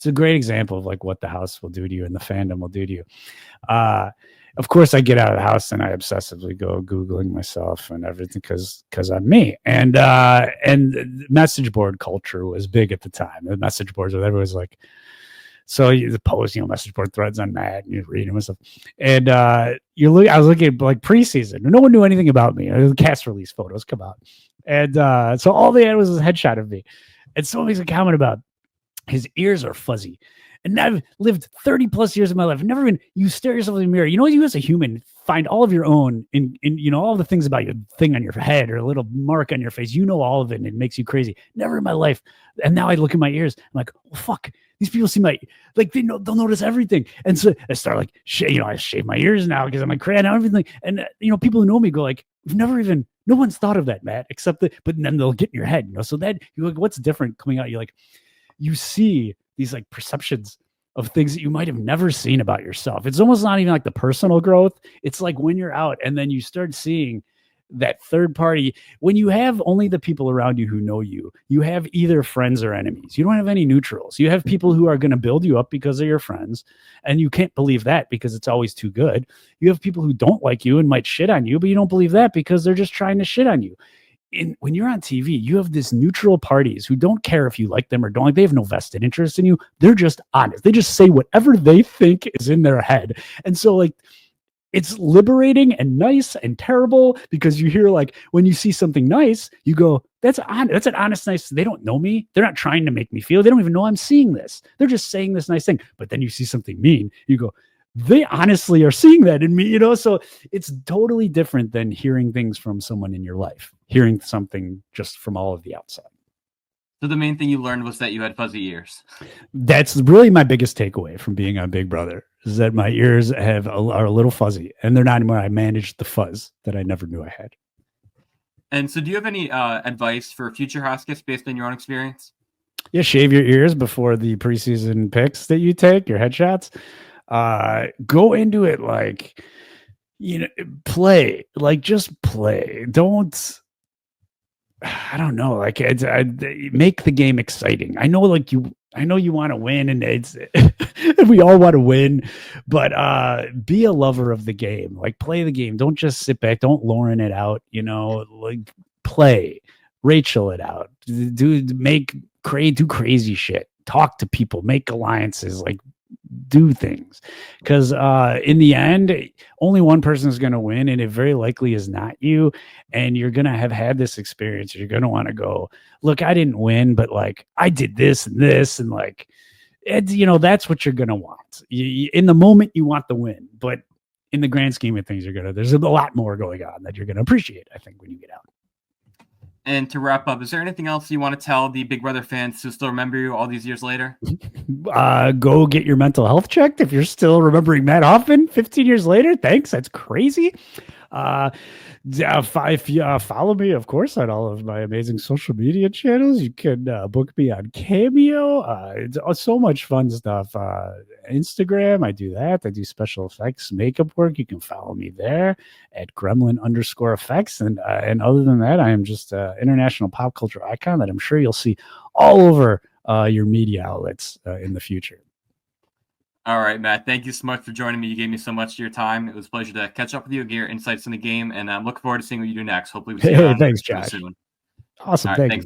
a great example of like what the house will do to you and the fandom will do to you. Of course, I get out of the house and I obsessively go Googling myself and everything because I'm me. And message board culture was big at the time. The message boards where everyone's like, so you post, message board threads on Matt, and you read them and stuff. And I was looking at like preseason. No one knew anything about me. The cast release photos come out. And so all they had was a headshot of me. And someone makes a comment about his ears are fuzzy. And I've lived 30 plus years of my life. I've never been, you stare yourself in the mirror. You as a human find all of your own in all the things about your thing on your head or a little mark on your face. All of it, and it makes you crazy. Never in my life. And now I look at my ears. I'm like, oh, fuck. These people see my, like, they'll notice everything. And so I start like, I shave my ears now because I'm like, crayon and everything. And, people who know me go like, no one's thought of that, Matt, except that, but then they'll get in your head, So that, you're like, what's different coming out? You're like, you see these like perceptions of things that you might have never seen about yourself. It's almost not even like the personal growth. It's like when you're out and then you start seeing that third party, when you have only the people around you who know you, you have either friends or enemies. You don't have any neutrals. You have people who are going to build you up because they're your friends. And you can't believe that because it's always too good. You have people who don't like you and might shit on you, but you don't believe that because they're just trying to shit on you. When you're on TV, you have this neutral parties who don't care if you like them or don't like. They have no vested interest in you. They're just honest. They just say whatever they think is in their head. And so like, it's liberating and nice and terrible because you hear like when you see something nice, you go, that's an honest, nice. They don't know me. They're not trying to make me feel. They don't even know I'm seeing this. They're just saying this nice thing. But then you see something mean, you go, they honestly are seeing that in me, So it's totally different than hearing things from someone in your life, hearing something just from all of the outside. So the main thing you learned was that you had fuzzy ears. That's really my biggest takeaway from being on Big Brother is that my ears are a little fuzzy and they're not anymore. I managed the fuzz that I never knew I had. And so do you have any advice for future house guests based on your own experience? Yeah, shave your ears before the preseason picks that you take, your headshots. Go into it like, play, like just play. I don't know, like make the game exciting. I know you want to win and it's we all want to win, but be a lover of the game. Like play the game. Don't just sit back. Don't Lauren it out, like play, Rachel it out. Do crazy shit. Talk to people, make alliances, like do things because in the end only one person is going to win and it very likely is not you, and you're going to have had this experience. You're going to want to go, look, I didn't win, but like I did this and this, and like that's what you're going to want. In the moment you want the win, but in the grand scheme of things there's a lot more going on that you're going to appreciate, I think, when you get out. And to wrap up, is there anything else you want to tell the Big Brother fans who still remember you all these years later? Go get your mental health checked if you're still remembering Matt Hoffman 15 years later. Thanks. That's crazy. If you follow me, of course, on all of my amazing social media channels, you can book me on Cameo. It's so much fun stuff. Instagram, I do that. I do special effects makeup work. You can follow me there at gremlin_effects. And other than that, I am just an international pop culture icon that I'm sure you'll see all over your media outlets in the future. All right, Matt, thank you so much for joining me. You gave me so much of your time. It was a pleasure to catch up with you, get your insights in the game, and I'm looking forward to seeing what you do next. Hopefully, we'll see you around Thanks, Josh. soon. Awesome. All right, Thank thanks. you.